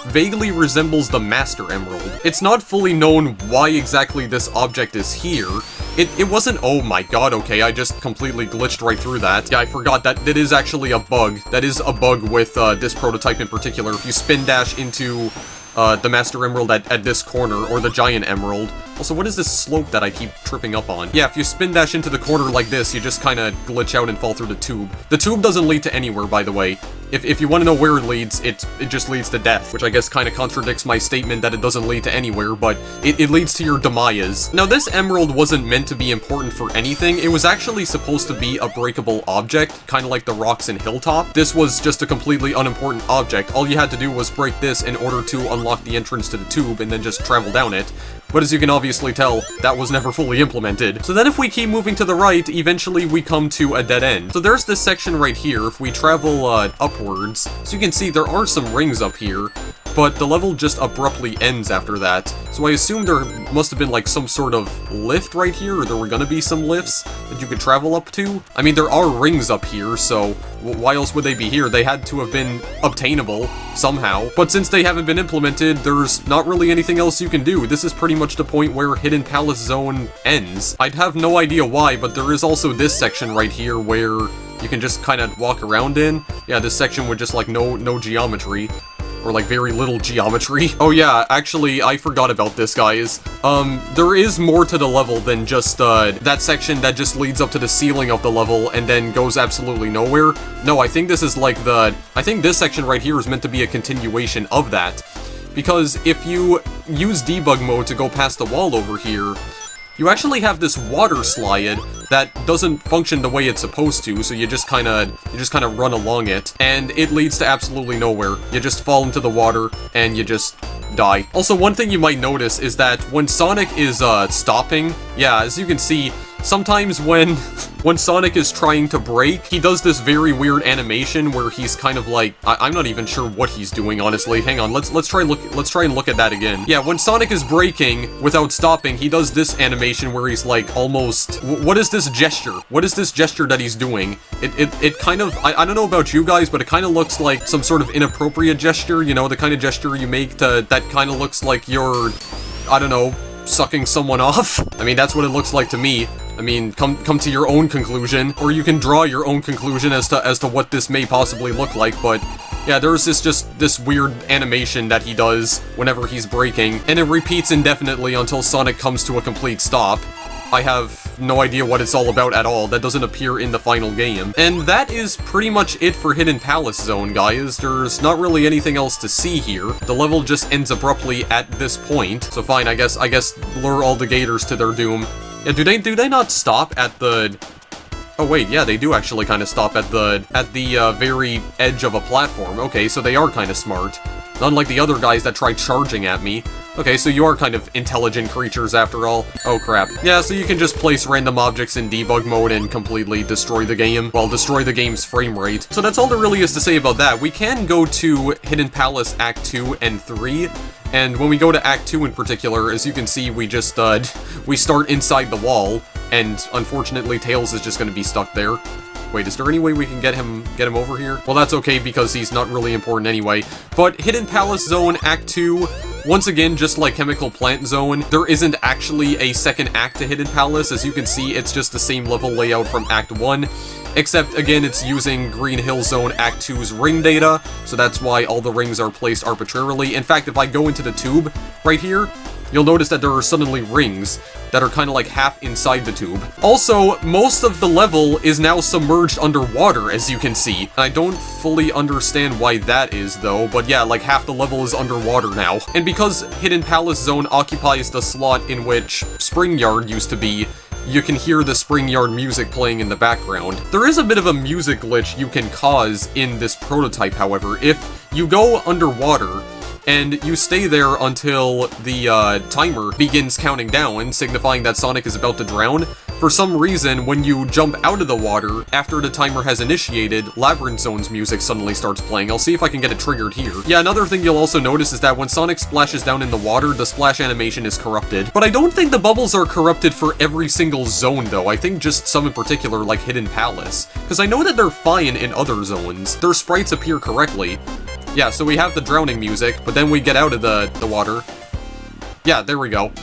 vaguely resembles the Master Emerald. It's not fully known why exactly this object is here. It wasn't- oh my god, okay, I just completely glitched right through that. Yeah, I forgot that it is actually a bug. That is a bug with this prototype in particular. If you spin dash into the Master Emerald at this corner, or the Giant Emerald. Also, what is this slope that I keep tripping up on? Yeah, if you spin dash into the corner like this, you just kind of glitch out and fall through the tube. The tube doesn't lead to anywhere, by the way. If you want to know where it leads, it just leads to death, which I guess kind of contradicts my statement that it doesn't lead to anywhere, but it leads to your demise. Now, this emerald wasn't meant to be important for anything. It was actually supposed to be a breakable object, kind of like the rocks in Hilltop. This was just a completely unimportant object. All you had to do was break this in order to unlock the entrance to the tube and then just travel down it. But as you can obviously tell, that was never fully implemented. So then if we keep moving to the right, eventually we come to a dead end. So there's this section right here. If we travel upwards, so you can see there are some rings up here, but the level just abruptly ends after that. So I assume there must have been like some sort of lift right here, or there were gonna be some lifts that you could travel up to. I mean, there are rings up here, so why else would they be here? They had to have been obtainable somehow. But since they haven't been implemented, there's not really anything else you can do. This is pretty much the point where Hidden Palace Zone ends. I'd have no idea why, but there is also this section right here where you can just kind of walk around in. Yeah, this section with just like no geometry. Or like very little geometry. Oh yeah, actually, I forgot about this, guys. There is more to the level than just, that section that just leads up to the ceiling of the level and then goes absolutely nowhere. No, I think this is like I think this section right here is meant to be a continuation of that. Because if you use debug mode to go past the wall over here, you actually have this water slide that doesn't function the way it's supposed to, so you just kind of run along it, and it leads to absolutely nowhere. You just fall into the water, and you just die. Also, one thing you might notice is that when Sonic is stopping, yeah, as you can see, sometimes when Sonic is trying to break, he does this very weird animation where he's kind of like, I'm not even sure what he's doing, honestly. Hang on, let's try and look at that again. Yeah, when Sonic is breaking without stopping, he does this animation where he's like almost, what is this gesture? What is this gesture that he's doing? It kind of, I don't know about you guys, but it kind of looks like some sort of inappropriate gesture, you know, the kind of gesture you make that kind of looks like you're, I don't know, sucking someone off. I mean, that's what it looks like to me. I mean, come to your own conclusion, or you can draw your own conclusion as to what this may possibly look like, but yeah, there's this weird animation that he does whenever he's breaking, and it repeats indefinitely until Sonic comes to a complete stop. I have no idea what it's all about at all. That doesn't appear in the final game. And that is pretty much it for Hidden Palace Zone, guys. There's not really anything else to see here. The level just ends abruptly at this point. So fine, I guess lure all the gators to their doom. Yeah, do they not stop at the... Oh wait, yeah, they do actually kind of stop at the very edge of a platform. Okay, so they are kind of smart. Unlike the other guys that try charging at me. Okay, so you are kind of intelligent creatures after all. Oh crap. Yeah, so you can just place random objects in debug mode and completely destroy the game. Well, destroy the game's frame rate. So that's all there really is to say about that. We can go to Hidden Palace Act 2 and 3. And when we go to Act 2 in particular, as you can see, we just, we start inside the wall. And unfortunately, Tails is just gonna be stuck there. Wait, is there any way we can get him over here? Well, that's okay, because he's not really important anyway. But Hidden Palace Zone Act 2, once again, just like Chemical Plant Zone, there isn't actually a second act to Hidden Palace. As you can see, it's just the same level layout from Act 1. Except, again, it's using Green Hill Zone Act 2's ring data, so that's why all the rings are placed arbitrarily. In fact, if I go into the tube right here, you'll notice that there are suddenly rings that are kind of like half inside the tube. Also, most of the level is now submerged underwater, as you can see. I don't fully understand why that is, though, but yeah, like half the level is underwater now. And because Hidden Palace Zone occupies the slot in which Spring Yard used to be, you can hear the Spring Yard music playing in the background. There is a bit of a music glitch you can cause in this prototype, however. If you go underwater, and you stay there until the timer begins counting down, signifying that Sonic is about to drown. For some reason, when you jump out of the water, after the timer has initiated, Labyrinth Zone's music suddenly starts playing. I'll see if I can get it triggered here. Yeah, another thing you'll also notice is that when Sonic splashes down in the water, the splash animation is corrupted. But I don't think the bubbles are corrupted for every single zone, though. I think just some in particular, like Hidden Palace. Because I know that they're fine in other zones. Their sprites appear correctly. Yeah, so we have the drowning music, but then we get out of the water. Yeah, there we go.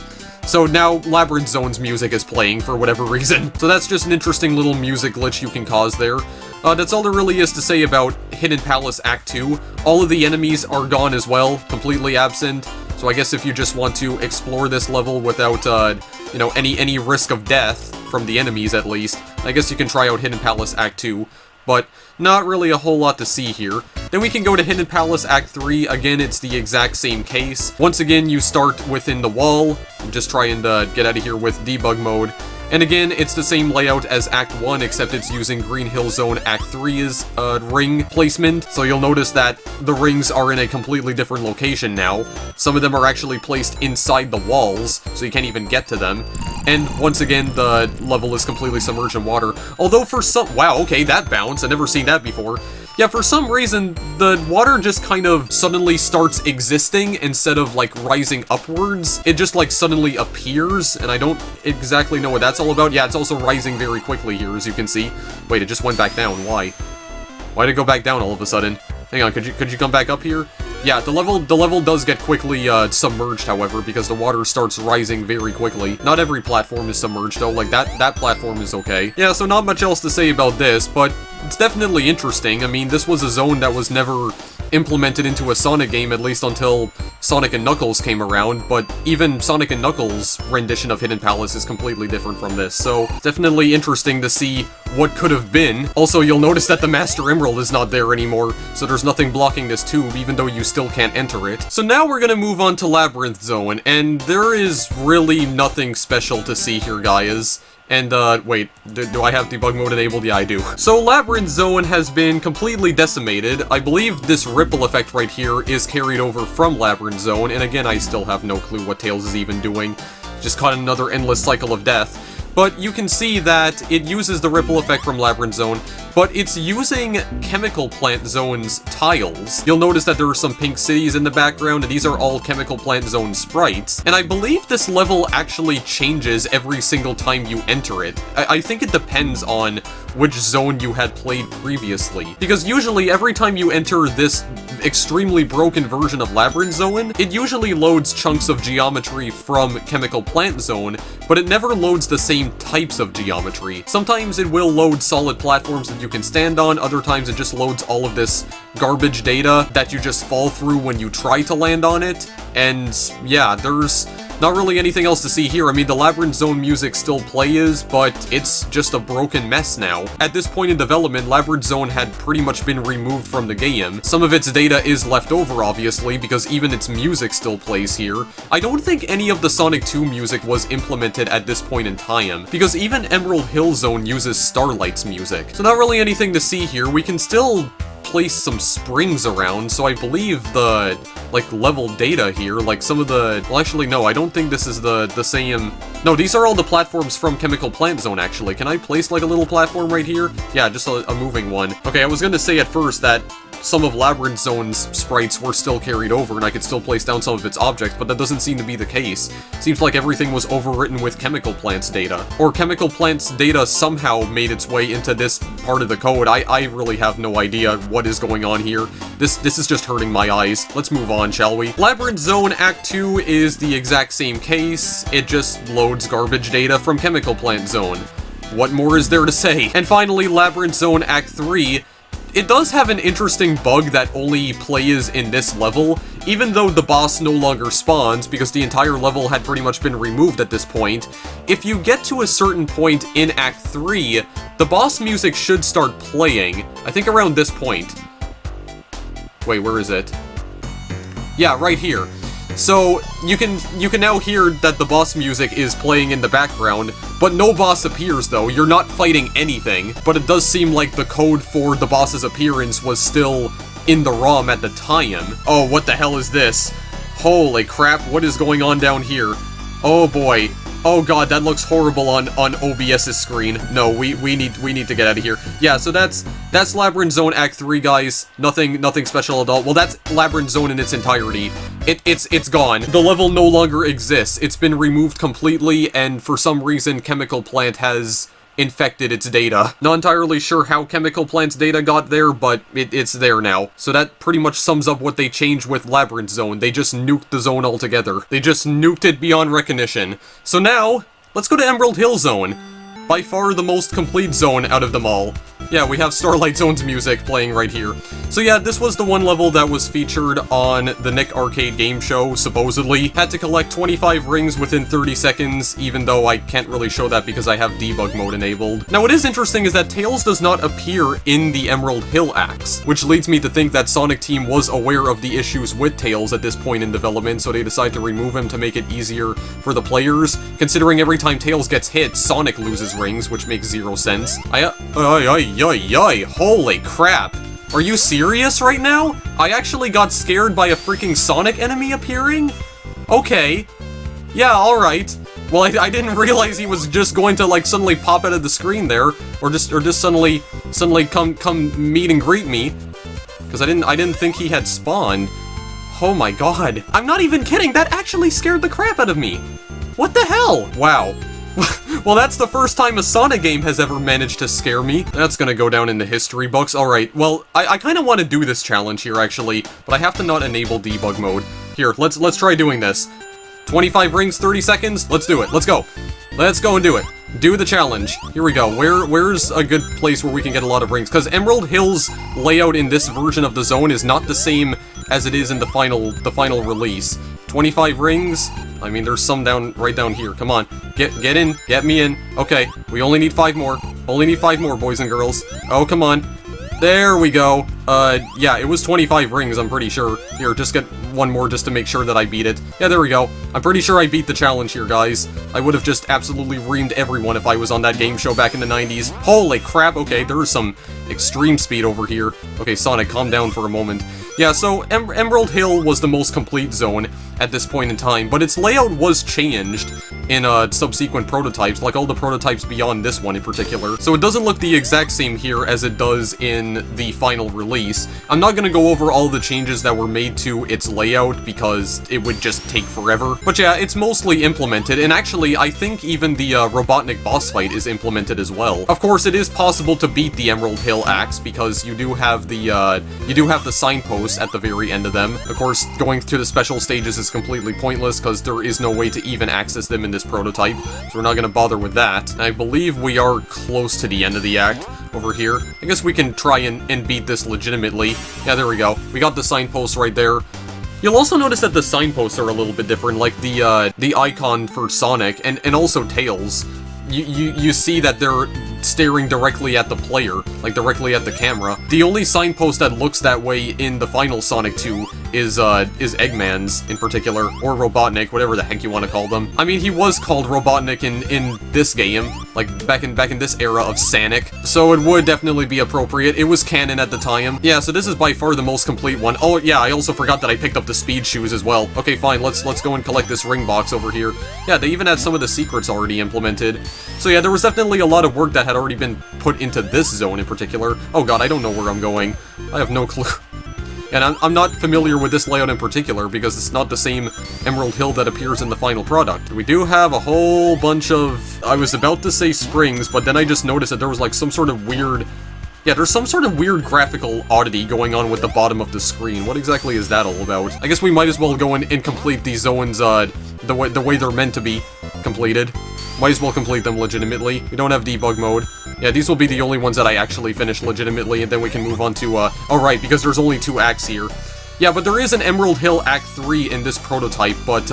So now Labyrinth Zone's music is playing for whatever reason. So that's just an interesting little music glitch you can cause there. That's all there really is to say about Hidden Palace Act 2. All of the enemies are gone as well, completely absent. So I guess if you just want to explore this level without, you know, any risk of death, from the enemies at least, I guess you can try out Hidden Palace Act 2. But not really a whole lot to see here. Then we can go to Hidden Palace Act 3. Again, it's the exact same case. Once again, you start within the wall. I'm just trying to get out of here with debug mode. And again, it's the same layout as Act 1, except it's using Green Hill Zone Act 3's ring placement. So you'll notice that the rings are in a completely different location now. Some of them are actually placed inside the walls, so you can't even get to them. And once again, the level is completely submerged in water. Although for some... Wow, okay, that bounce. I've never seen that before. Yeah, for some reason, the water just kind of suddenly starts existing instead of, like, rising upwards. It just, like, suddenly appears, and I don't exactly know what that's all about. Yeah, it's also rising very quickly here, as you can see. Wait, it just went back down. Why? Why did it go back down all of a sudden? Hang on, could you come back up here? Yeah, the level does get quickly submerged, however, because the water starts rising very quickly. Not every platform is submerged, though. Like, that platform is okay. Yeah, so not much else to say about this, but it's definitely interesting. I mean, this was a zone that was never implemented into a Sonic game, at least until Sonic and Knuckles came around, but even Sonic and Knuckles' rendition of Hidden Palace is completely different from this, so definitely interesting to see what could have been. Also, you'll notice that the Master Emerald is not there anymore, so there's nothing blocking this tube, even though you still can't enter it. So now we're gonna move on to Labyrinth Zone, and there is really nothing special to see here, guys. And, wait, do I have debug mode enabled? Yeah, I do. So, Labyrinth Zone has been completely decimated. I believe this ripple effect right here is carried over from Labyrinth Zone, and again, I still have no clue what Tails is even doing. Just caught another endless cycle of death. but you can see that it uses the ripple effect from Labyrinth Zone, but it's using Chemical Plant Zone's tiles. You'll notice that there are some pink cities in the background, and these are all Chemical Plant Zone sprites. And I believe this level actually changes every single time you enter it. I think it depends on which zone you had played previously. Because usually every time you enter this extremely broken version of Labyrinth Zone, it usually loads chunks of geometry from Chemical Plant Zone, but it never loads the same types of geometry. Sometimes it will load solid platforms that you can stand on, other times it just loads all of this garbage data that you just fall through when you try to land on it, and yeah, there's not really anything else to see here. I mean, the Labyrinth Zone music still plays, but it's just a broken mess now. At this point in development, Labyrinth Zone had pretty much been removed from the game. Some of its data is left over, obviously, because even its music still plays here. I don't think any of the Sonic 2 music was implemented at this point in time, because even Emerald Hill Zone uses Starlight's music. So not really anything to see here. We can still place some springs around, so I believe the, like, level data here, like some of the... Well, actually, no, I don't think this is the same... No, these are all the platforms from Chemical Plant Zone, actually. Can I place, like, a little platform right here? Yeah, just a moving one. Okay, I was gonna say at first that some of Labyrinth Zone's sprites were still carried over and I could still place down some of its objects, but that doesn't seem to be the case. Seems like everything was overwritten with Chemical Plant's data. Or Chemical Plant's data somehow made its way into this part of the code. I really have no idea what is going on here. This is just hurting my eyes. Let's move on, shall we? Labyrinth Zone Act 2 is the exact same case. It just loads garbage data from Chemical Plant Zone. What more is there to say? And finally, Labyrinth Zone Act 3. It does have an interesting bug that only plays in this level, even though the boss no longer spawns because the entire level had pretty much been removed at this point. If you get to a certain point in Act 3, the boss music should start playing, I think around this point. Wait, where is it? Yeah, right here. So, you can now hear that the boss music is playing in the background, but no boss appears though. You're not fighting anything, but it does seem like the code for the boss's appearance was still in the ROM at the time. Oh, what the hell is this? Holy crap, what is going on down here? Oh boy. Oh god, that looks horrible on OBS's screen. No, we need to get out of here. Yeah, so that's Labyrinth Zone Act 3, guys. Nothing special at all. Well, that's Labyrinth Zone in its entirety. It's gone. The level no longer exists. It's been removed completely, and for some reason, Chemical Plant has infected its data. Not entirely sure how Chemical Plant's data got there, but it's there now. So that pretty much sums up what they changed with Labyrinth Zone. They just nuked the zone altogether. They just nuked it beyond recognition. So now, let's go to Emerald Hill Zone. By far the most complete zone out of them all. Yeah, we have Starlight Zone's music playing right here. So yeah, this was the one level that was featured on the Nick Arcade game show, supposedly. Had to collect 25 rings within 30 seconds, even though I can't really show that because I have debug mode enabled. Now what is interesting is that Tails does not appear in the Emerald Hill acts, which leads me to think that Sonic Team was aware of the issues with Tails at this point in development, so they decided to remove him to make it easier for the players, considering every time Tails gets hit, Sonic loses rings, which makes zero sense. Holy crap. Are you serious right now? I actually got scared by a freaking Sonic enemy appearing? Okay. Yeah, alright. Well, I didn't realize he was just going to, like, suddenly pop out of the screen there, or just suddenly come meet and greet me. Because I didn't think he had spawned. Oh my god. I'm not even kidding, that actually scared the crap out of me. What the hell? Wow. Well, that's the first time a Sonic game has ever managed to scare me. That's gonna go down in the history books. Alright, well, I kinda want to do this challenge here, actually, but I have to not enable debug mode. Here, let's try doing this. 25 rings, 30 seconds, let's do it, let's go. Let's go and do it. Do the challenge. Here we go. Where's a good place where we can get a lot of rings? Because Emerald Hill's layout in this version of the zone is not the same as it is in the final release. 25 rings? I mean, there's some right down here. Come on. Get in. Get me in. Okay, we only need 5 more. Only need 5 more, boys and girls. Oh, come on. There we go. Yeah, it was 25 rings, I'm pretty sure. Here, just get one more just to make sure that I beat it. Yeah, there we go. I'm pretty sure I beat the challenge here, guys. I would have just absolutely reamed everyone if I was on that game show back in the 90s. Holy crap, okay, there's some extreme speed over here. Okay, Sonic, calm down for a moment. Yeah, so Emerald Hill was the most complete zone at this point in time, but its layout was changed in subsequent prototypes, like all the prototypes beyond this one in particular. So it doesn't look the exact same here as it does in the final release. I'm not gonna go over all the changes that were made to its layout because it would just take forever. But yeah, it's mostly implemented, and actually I think even the Robotnik boss fight is implemented as well. Of course, it is possible to beat the Emerald Hill axe because you do have the signposts at the very end of them. Of course, going through the special stages is completely pointless because there is no way to even access them in this prototype, so we're not going to bother with that. And I believe we are close to the end of the act over here. I guess we can try and beat this legitimately. Yeah, there we go. We got the signposts right there. You'll also notice that the signposts are a little bit different, like the icon for Sonic and also Tails. You see that they're staring directly at the player, like directly at the camera. The only signpost that looks that way in the final Sonic 2 is Eggman's in particular, or Robotnik, whatever the heck you want to call them. I mean, he was called Robotnik in this game, like back in this era of Sonic, so it would definitely be appropriate. It was canon at the time. Yeah, so this is by far the most complete one. Oh yeah, I also forgot that I picked up the speed shoes as well. Okay, fine, let's go and collect this ring box over here. Yeah, they even had some of the secrets already implemented. So yeah, there was definitely a lot of work that had already been put into this zone in particular. Oh god, I don't know where I'm going. I have no clue. And I'm not familiar with this layout in particular because it's not the same Emerald Hill that appears in the final product. We do have a whole bunch of... I was about to say springs, but then I just noticed that there was like some sort of weird... Yeah, there's some sort of weird graphical oddity going on with the bottom of the screen. What exactly is that all about? I guess we might as well go in and complete these zones the way they're meant to be completed. Might as well complete them legitimately. We don't have debug mode. Yeah, these will be the only ones that I actually finish legitimately, and then we can move on to, oh right, because there's only 2 acts here. Yeah, but there is an Emerald Hill Act 3 in this prototype, but,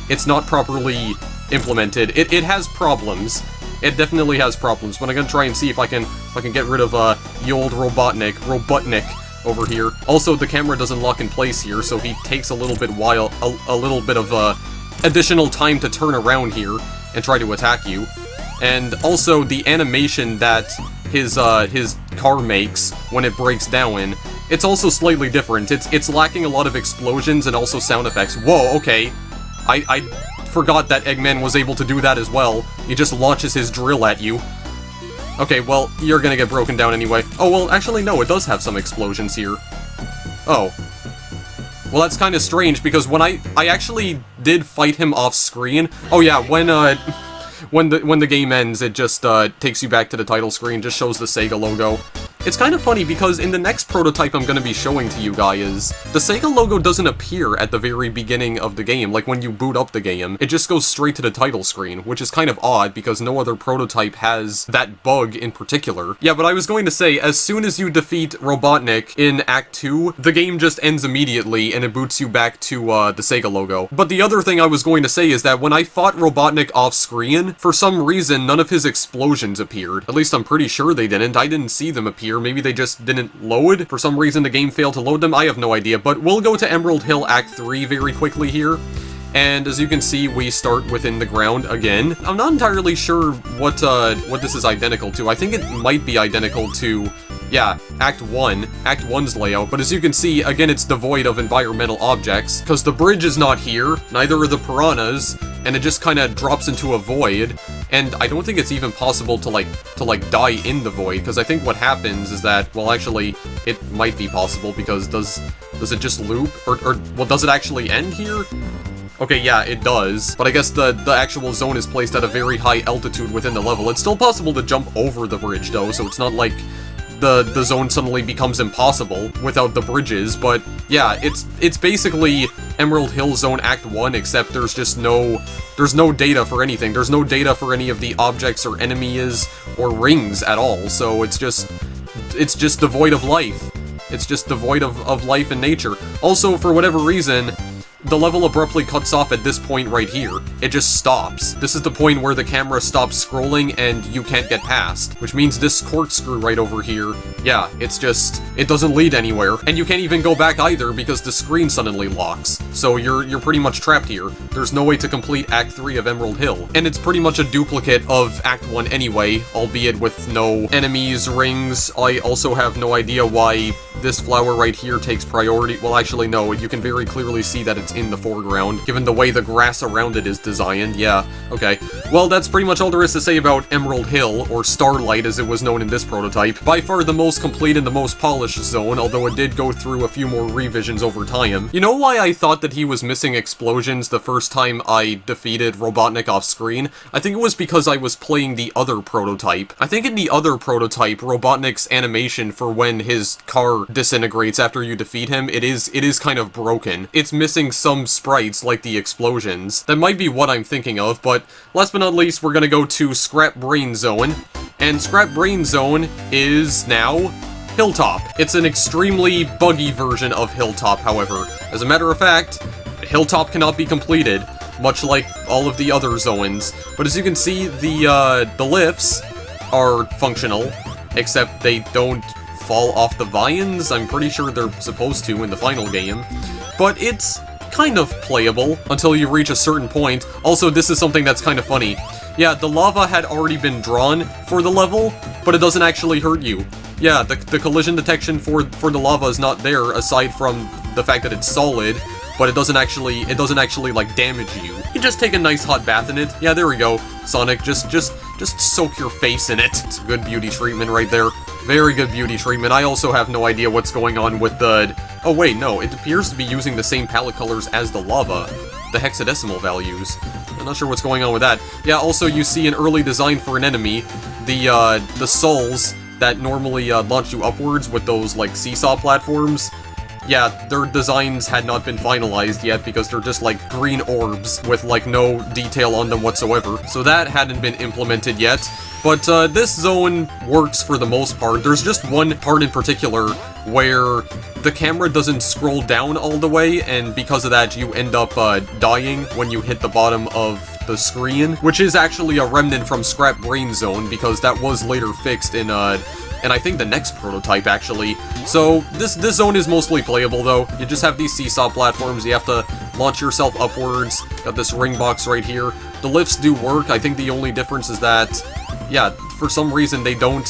it's not properly implemented. It has problems. It definitely has problems, but I'm gonna try and see if I can get rid of, the old Robotnik over here. Also, the camera doesn't lock in place here, so he takes a little bit of, additional time to turn around here and try to attack you. And also, the animation that his car makes when it breaks down, it's also slightly different. It's lacking a lot of explosions and also sound effects. Whoa, okay. I forgot that Eggman was able to do that as well. He just launches his drill at you. Okay, well, you're gonna get broken down anyway. Oh, well, actually, no, it does have some explosions here. Oh. Well, that's kind of strange, because when I actually did fight him off-screen... Oh yeah, when the game ends, it just takes you back to the title screen, just shows the Sega logo. It's kind of funny because in the next prototype I'm going to be showing to you guys, the Sega logo doesn't appear at the very beginning of the game, like when you boot up the game. It just goes straight to the title screen, which is kind of odd because no other prototype has that bug in particular. Yeah, but I was going to say, as soon as you defeat Robotnik in Act 2, the game just ends immediately and it boots you back to the Sega logo. But the other thing I was going to say is that when I fought Robotnik off-screen, for some reason none of his explosions appeared. At least I'm pretty sure they didn't. I didn't see them appear. Maybe they just didn't load. For some reason the game failed to load them. I have no idea, but we'll go to Emerald Hill Act 3 very quickly here. And as you can see, we start within the ground again. I'm not entirely sure what this is identical to. I think it might be identical to, yeah, Act 1. Act 1's layout, but as you can see, again, it's devoid of environmental objects, because the bridge is not here, neither are the piranhas, and it just kind of drops into a void. And I don't think it's even possible to die in the void, because I think what happens is that, well, actually, it might be possible, because does it just loop? Or well, does it actually end here? Okay, yeah, it does, but I guess the actual zone is placed at a very high altitude within the level. It's still possible to jump over the bridge, though, so it's not like the zone suddenly becomes impossible without the bridges, but yeah, it's basically Emerald Hill Zone Act 1, except there's no data for anything. There's no data for any of the objects or enemies or rings at all, so it's just devoid of life. It's just devoid of life and nature. Also, for whatever reason, the level abruptly cuts off at this point right here. It just stops. This is the point where the camera stops scrolling and you can't get past, which means this corkscrew right over here, yeah, it's just, it doesn't lead anywhere. And you can't even go back either because the screen suddenly locks. So you're pretty much trapped here. There's no way to complete Act 3 of Emerald Hill. And it's pretty much a duplicate of Act 1 anyway, albeit with no enemies, rings. I also have no idea why this flower right here takes priority. Well, actually, no, you can very clearly see that it's in the foreground, given the way the grass around it is designed. Yeah, okay. Well, that's pretty much all there is to say about Emerald Hill, or Starlight as it was known in this prototype. By far the most complete and the most polished zone, although it did go through a few more revisions over time. You know why I thought that he was missing explosions the first time I defeated Robotnik off screen? I think it was because I was playing the other prototype. I think in the other prototype, Robotnik's animation for when his car disintegrates after you defeat him, it is kind of broken. It's missing some sprites like the explosions. That might be what I'm thinking of, but last but not least, we're gonna go to Scrap Brain Zone, and Scrap Brain Zone is now Hilltop. It's an extremely buggy version of Hilltop, however. As a matter of fact, Hilltop cannot be completed, much like all of the other zones. But as you can see, the lifts are functional, except they don't fall off the vines. I'm pretty sure they're supposed to in the final game. But it's kind of playable until you reach a certain point. Also, this is something that's kind of funny. Yeah, the lava had already been drawn for the level, but it doesn't actually hurt you. Yeah, the collision detection for the lava is not there, aside from the fact that it's solid, but it doesn't actually like damage you. You just take a nice hot bath in it. Yeah, there we go. Sonic, just soak your face in it. It's a good beauty treatment right there. Very good beauty treatment. I also have no idea what's going on with the... Oh wait, no, it appears to be using the same palette colors as the lava. The hexadecimal values. I'm not sure what's going on with that. Yeah, also you see an early design for an enemy. The souls that normally launch you upwards with those, like, seesaw platforms. Yeah, their designs had not been finalized yet because they're just like green orbs with like no detail on them whatsoever. So that hadn't been implemented yet. But this zone works for the most part. There's just one part in particular where the camera doesn't scroll down all the way, and because of that you end up dying when you hit the bottom of the screen, which is actually a remnant from Scrap Brain Zone because that was later fixed in and I think the next prototype, actually. So, this zone is mostly playable, though. You just have these seesaw platforms, you have to launch yourself upwards. Got this ring box right here. The lifts do work. I think the only difference is that, yeah, for some reason they don't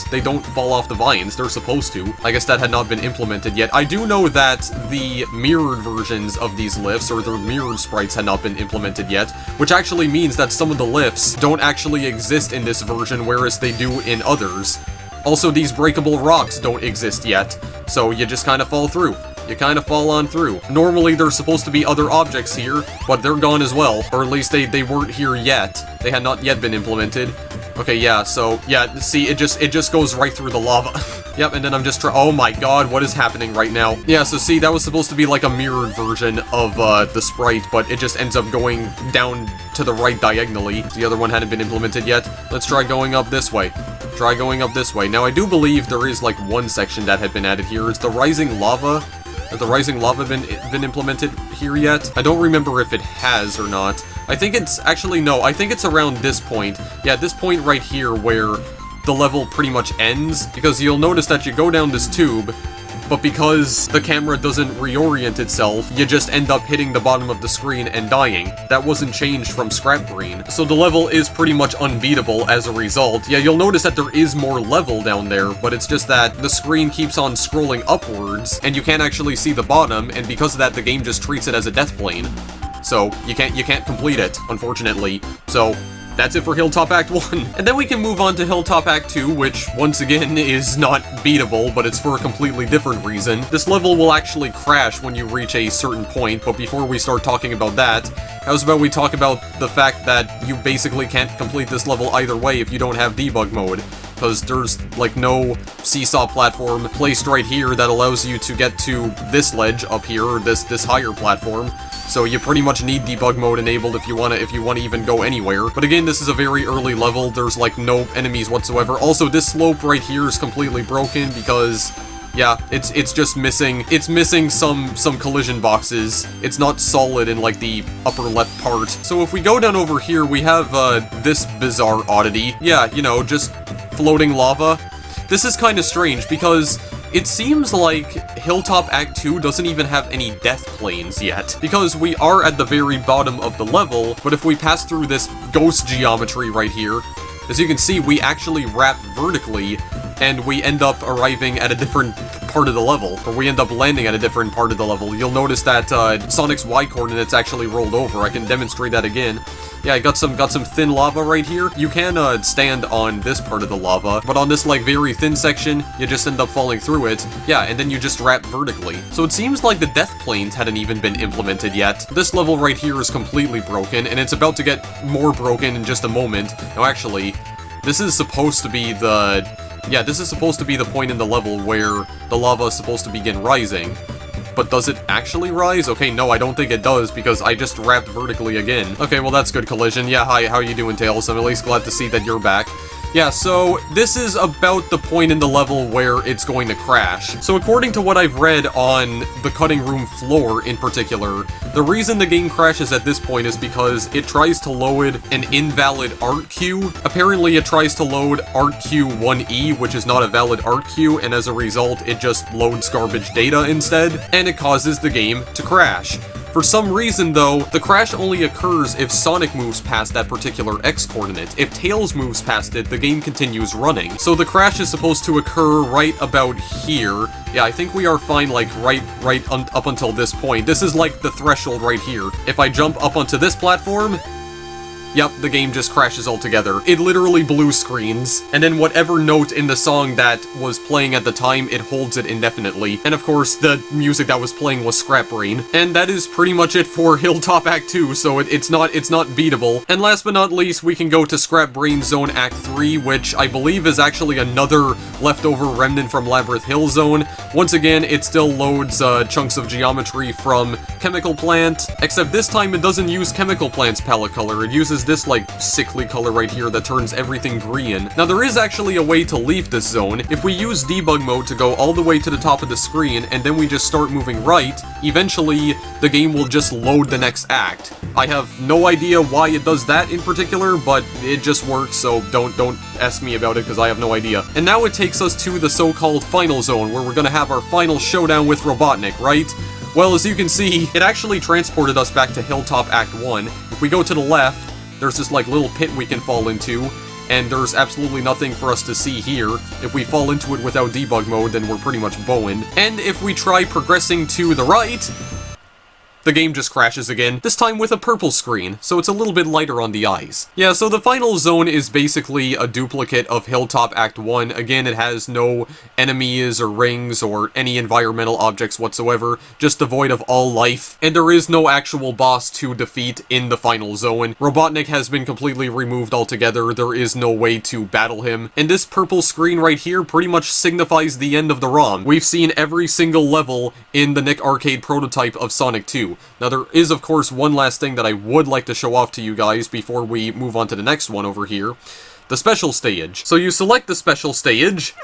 fall off the vines. They're supposed to. I guess that had not been implemented yet. I do know that the mirrored versions of these lifts, or their mirrored sprites, had not been implemented yet, which actually means that some of the lifts don't actually exist in this version, whereas they do in others. Also, these breakable rocks don't exist yet, so you just kind of fall through. You kind of fall on through. Normally, there's supposed to be other objects here, but they're gone as well. Or at least they weren't here yet. They had not yet been implemented. Okay, yeah, so, yeah, see, it just goes right through the lava. Yep, and then I'm just oh my god, what is happening right now? Yeah, so see, that was supposed to be like a mirrored version of the sprite, but it just ends up going down to the right diagonally. The other one hadn't been implemented yet. Let's try going up this way. Try going up this way. Now, I do believe there is, like, one section that had been added here. Is the rising lava? Has the rising lava been implemented here yet? I don't remember if it has or not. I think it's... Actually, no. I think it's around this point. Yeah, this point right here where the level pretty much ends. Because you'll notice that you go down this tube, but because the camera doesn't reorient itself, you just end up hitting the bottom of the screen and dying. That wasn't changed from Scrap Brain. So the level is pretty much unbeatable as a result. Yeah, you'll notice that there is more level down there, but it's just that the screen keeps on scrolling upwards, and you can't actually see the bottom, and because of that, the game just treats it as a death plane. So, you can't complete it, unfortunately. So, that's it for Hilltop Act 1. And then we can move on to Hilltop Act 2, which, once again, is not beatable, but it's for a completely different reason. This level will actually crash when you reach a certain point, but before we start talking about that, how's about we talk about the fact that you basically can't complete this level either way if you don't have debug mode. Because there's, like, no seesaw platform placed right here that allows you to get to this ledge up here, or this higher platform. So you pretty much need debug mode enabled if you wanna even go anywhere. But again, this is a very early level, there's like no enemies whatsoever. Also, this slope right here is completely broken because Yeah, it's just missing, it's missing some collision boxes. It's not solid in, like, the upper left part. So if we go down over here, we have, this bizarre oddity. Yeah, you know, just floating lava. This is kind of strange, because it seems like Hilltop Act 2 doesn't even have any death planes yet, because we are at the very bottom of the level, but if we pass through this ghost geometry right here, as you can see, we actually wrap vertically, and we end up arriving at a different part of the level, or we end up landing at a different part of the level. You'll notice that Sonic's Y-coordinates actually rolled over. I can demonstrate that again. Yeah, I got some thin lava right here. You can stand on this part of the lava, but on this, like, very thin section, you just end up falling through it. Yeah, and then you just wrap vertically. So it seems like the death planes hadn't even been implemented yet. This level right here is completely broken, and it's about to get more broken in just a moment. Now, actually, this is supposed to be the... Yeah, this is supposed to be the point in the level where the lava is supposed to begin rising. But does it actually rise? Okay, no, I don't think it does, because I just wrapped vertically again. Okay, well, that's good, Collision. Yeah, hi, how you doing, Tails? I'm at least glad to see that you're back. Yeah, so this is about the point in the level where it's going to crash. So according to what I've read on the cutting room floor in particular, the reason the game crashes at this point is because it tries to load an invalid art queue. Apparently it tries to load art queue 1E, which is not a valid art queue, and as a result it just loads garbage data instead, and it causes the game to crash. For some reason, though, the crash only occurs if Sonic moves past that particular X-coordinate. If Tails moves past it, the game continues running. So the crash is supposed to occur right about here. Yeah, I think we are fine, like, up until this point. This is like the threshold right here. If I jump up onto this platform... Yep, the game just crashes altogether. It literally blue screens, and then whatever note in the song that was playing at the time, it holds it indefinitely. And of course, the music that was playing was Scrap Brain. And that is pretty much it for Hilltop Act 2, so it's not beatable. And last but not least, we can go to Scrap Brain Zone Act 3, which I believe is actually another leftover remnant from Labyrinth Hill Zone. Once again, it still loads chunks of geometry from Chemical Plant, except this time it doesn't use Chemical Plant's palette color. It uses this, like, sickly color right here that turns everything green. Now, there is actually a way to leave this zone. If we use debug mode to go all the way to the top of the screen, and then we just start moving right, eventually, the game will just load the next act. I have no idea why it does that in particular, but it just works, so don't ask me about it, because I have no idea. And now it takes us to the so-called final zone, where we're gonna have our final showdown with Robotnik, right? Well, as you can see, it actually transported us back to Hilltop Act 1. If we go to the left, there's this, like, little pit we can fall into, and there's absolutely nothing for us to see here. If we fall into it without debug mode, then we're pretty much boned. And if we try progressing to the right, the game just crashes again, this time with a purple screen, so it's a little bit lighter on the eyes. Yeah, so the final zone is basically a duplicate of Hilltop Act 1. Again, it has no enemies or rings or any environmental objects whatsoever, just devoid of all life, and there is no actual boss to defeat in the final zone. Robotnik has been completely removed altogether, there is no way to battle him, and this purple screen right here pretty much signifies the end of the ROM. We've seen every single level in the Nick Arcade prototype of Sonic 2. Now, there is, of course, one last thing that I would like to show off to you guys before we move on to the next one over here. The special stage. So you select the special stage,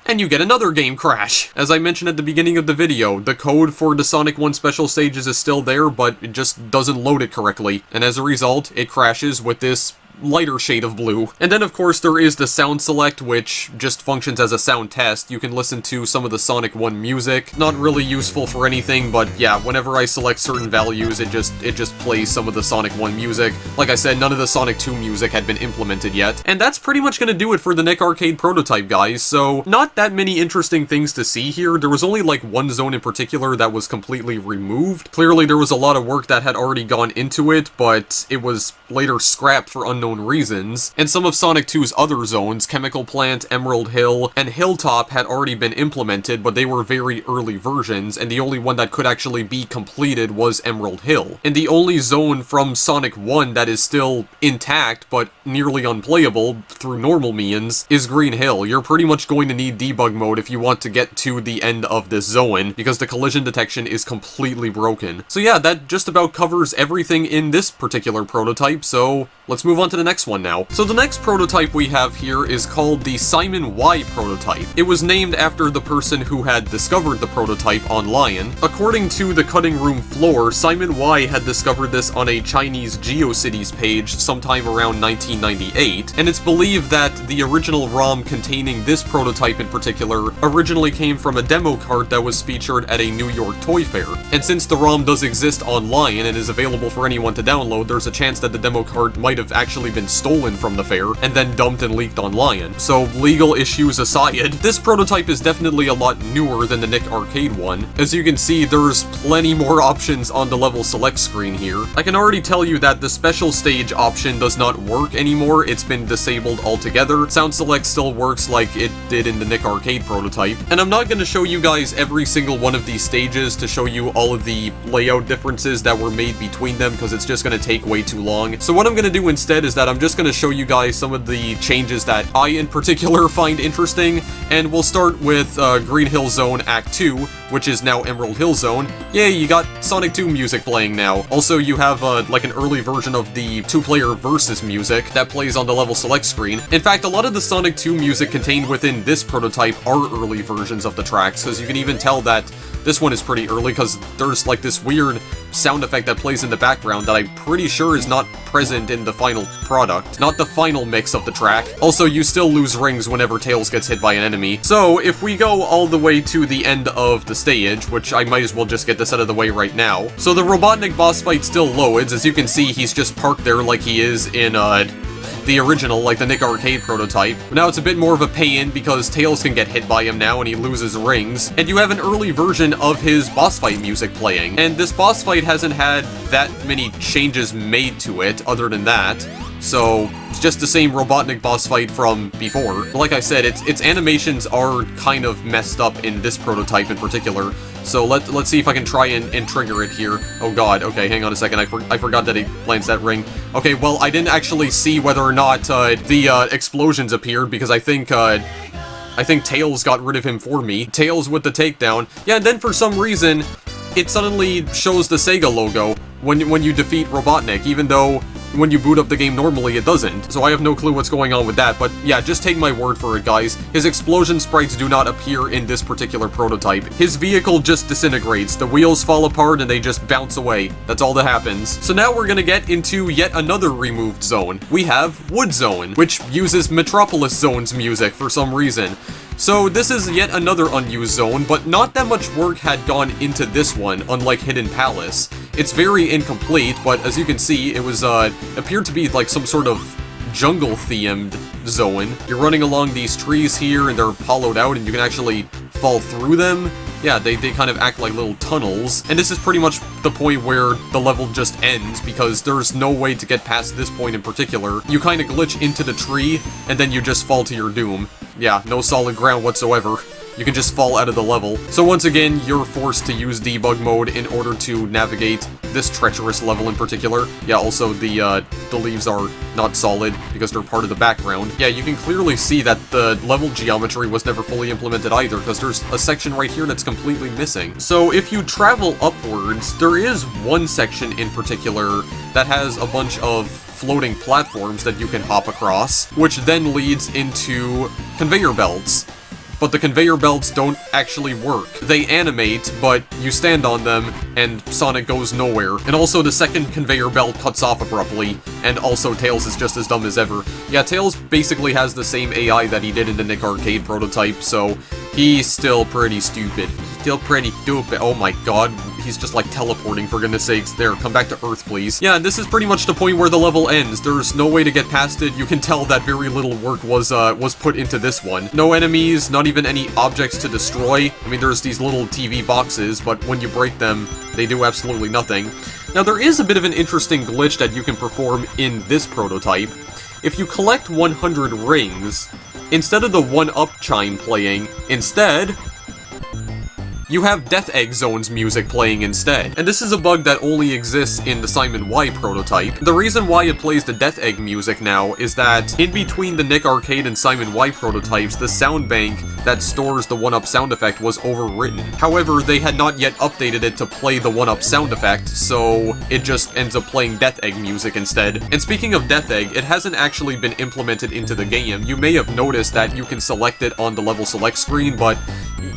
and you get another game crash. As I mentioned at the beginning of the video, the code for the Sonic 1 special stages is still there, but it just doesn't load it correctly. And as a result, it crashes with this lighter shade of blue. And then, of course, there is the sound select, which just functions as a sound test. You can listen to some of the Sonic 1 music. Not really useful for anything, but yeah, whenever I select certain values, it just plays some of the Sonic 1 music. Like I said, none of the Sonic 2 music had been implemented yet. And that's pretty much gonna do it for the Nick Arcade prototype, guys. So, not that many interesting things to see here. There was only, like, one zone in particular that was completely removed. Clearly, there was a lot of work that had already gone into it, but it was later scrapped for unknown reasons, and some of Sonic 2's other zones, Chemical Plant, Emerald Hill, and Hilltop had already been implemented, but they were very early versions, and the only one that could actually be completed was Emerald Hill. And the only zone from Sonic 1 that is still intact, but nearly unplayable through normal means, is Green Hill. You're pretty much going to need debug mode if you want to get to the end of this zone, because the collision detection is completely broken. So yeah, that just about covers everything in this particular prototype, so let's move on to to the next one now. So the next prototype we have here is called the Simon Y prototype. It was named after the person who had discovered the prototype online. According to the cutting room floor, Simon Y had discovered this on a Chinese GeoCities page sometime around 1998, and it's believed that the original ROM containing this prototype in particular originally came from a demo cart that was featured at a New York toy fair. And since the ROM does exist online and is available for anyone to download, there's a chance that the demo cart might have actually been stolen from the fair and then dumped and leaked online. So legal issues aside, this prototype is definitely a lot newer than the Nick Arcade one. As you can see, there's plenty more options on the level select screen here. I can already tell you that the special stage option does not work anymore. It's been disabled altogether. Sound select still works like it did in the Nick Arcade prototype. And I'm not going to show you guys every single one of these stages to show you all of the layout differences that were made between them, because it's just going to take way too long. So what I'm going to do instead is that I'm just going to show you guys some of the changes that I in particular find interesting, and we'll start with Green Hill Zone Act 2, which is now Emerald Hill Zone. Yay, you got Sonic 2 music playing now. Also, you have like an early version of the two-player versus music that plays on the level select screen. In fact, a lot of the Sonic 2 music contained within this prototype are early versions of the tracks, because you can even tell that this one is pretty early, because there's like this weird sound effect that plays in the background that I'm pretty sure is not present in the final product. Not the final mix of the track. Also, you still lose rings whenever Tails gets hit by an enemy. So, if we go all the way to the end of the stage, which I might as well just get this out of the way right now. So the Robotnik boss fight still loads. As you can see, he's just parked there like he is in, the original, like the Nick Arcade prototype. But now it's a bit more of a pay-in because Tails can get hit by him now and he loses rings. And you have an early version of his boss fight music playing. And this boss fight hasn't had that many changes made to it other than that. So, it's just the same Robotnik boss fight from before. But like I said, its animations are kind of messed up in this prototype in particular. So let's see if I can try and trigger it here. Oh god, okay, hang on a second, I forgot that he lands that ring. Okay, well, I didn't actually see whether or not the explosions appeared, because I think Tails got rid of him for me. Tails with the takedown. Yeah, and then for some reason, it suddenly shows the Sega logo when you defeat Robotnik, even though when you boot up the game normally it doesn't. So I have no clue what's going on with that, but yeah, just take my word for it, guys. His explosion sprites do not appear in this particular prototype. His vehicle just disintegrates, the wheels fall apart and they just bounce away. That's all that happens. So now we're gonna get into yet another removed zone. We have Wood Zone, which uses Metropolis Zone's music for some reason. So this is yet another unused zone, but not that much work had gone into this one, unlike Hidden Palace. It's very incomplete, but as you can see, it was, appeared to be like some sort of jungle-themed zone. You're running along these trees here, and they're hollowed out, and you can actually fall through them. Yeah, they kind of act like little tunnels, and this is pretty much the point where the level just ends, because there's no way to get past this point in particular. You kind of glitch into the tree, and then you just fall to your doom. Yeah, no solid ground whatsoever. You can just fall out of the level. So once again, you're forced to use debug mode in order to navigate this treacherous level in particular. Yeah, also the leaves are not solid because they're part of the background. Yeah, you can clearly see that the level geometry was never fully implemented either, because there's a section right here that's completely missing. So if you travel upwards, there is one section in particular that has a bunch of floating platforms that you can hop across, which then leads into conveyor belts. But the conveyor belts don't actually work. They animate, but you stand on them, and Sonic goes nowhere. And also the second conveyor belt cuts off abruptly, and also Tails is just as dumb as ever. Yeah, Tails basically has the same AI that he did in the Nick Arcade prototype, so he's still pretty stupid. Still pretty stupid. Oh my god, he's just like teleporting, for goodness sakes. There, come back to Earth, please. Yeah, and this is pretty much the point where the level ends. There's no way to get past it. You can tell that very little work was put into this one. No enemies, not even any objects to destroy. I mean, there's these little TV boxes, but when you break them, they do absolutely nothing. Now, there is a bit of an interesting glitch that you can perform in this prototype. If you collect 100 rings, instead of the 1-up chime playing, instead, you have Death Egg Zone's music playing instead. And this is a bug that only exists in the Simon Y prototype. The reason why it plays the Death Egg music now is that in between the Nick Arcade and Simon Y prototypes, the sound bank that stores the 1-up sound effect was overwritten. However, they had not yet updated it to play the 1-up sound effect, so it just ends up playing Death Egg music instead. And speaking of Death Egg, it hasn't actually been implemented into the game. You may have noticed that you can select it on the level select screen, but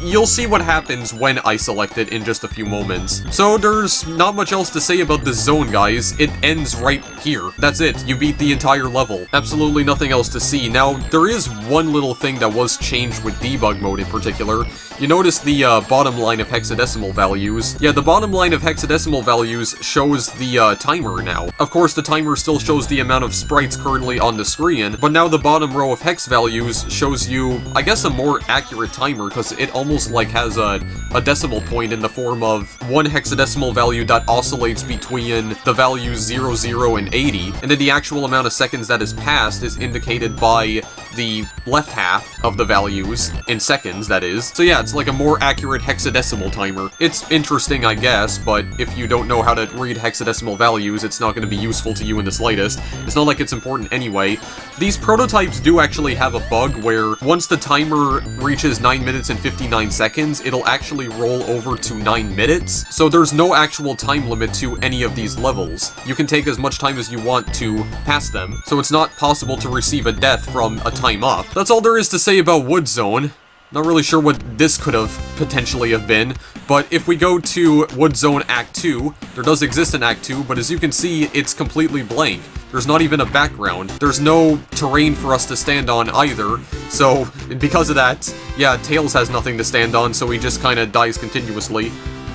you'll see what happens when I select it in just a few moments. So there's not much else to say about this zone, guys. It ends right here. That's it. You beat the entire level. Absolutely nothing else to see. Now, there is one little thing that was changed with debug mode in particular. You notice the bottom line of hexadecimal values. Yeah, the bottom line of hexadecimal values shows the timer now. Of course, the timer still shows the amount of sprites currently on the screen, but now the bottom row of hex values shows you, I guess, a more accurate timer, because it almost like has a decimal point in the form of one hexadecimal value that oscillates between the values 0, 0, and 80, and then the actual amount of seconds that has passed is indicated by the left half of the values, in seconds, that is. So yeah, it's like a more accurate hexadecimal timer. It's interesting, I guess, but if you don't know how to read hexadecimal values, it's not going to be useful to you in the slightest. It's not like it's important anyway. These prototypes do actually have a bug where once the timer reaches 9 minutes and 59 seconds, it'll actually roll over to 9 minutes. So there's no actual time limit to any of these levels. You can take as much time as you want to pass them, so it's not possible to receive a death from a time up. That's all there is to say about Wood Zone. Not really sure what this could have potentially have been, but if we go to Wood Zone Act 2, there does exist an Act 2, but as you can see, it's completely blank. There's not even a background. There's no terrain for us to stand on either, so because of that, yeah, Tails has nothing to stand on, so he just kind of dies continuously.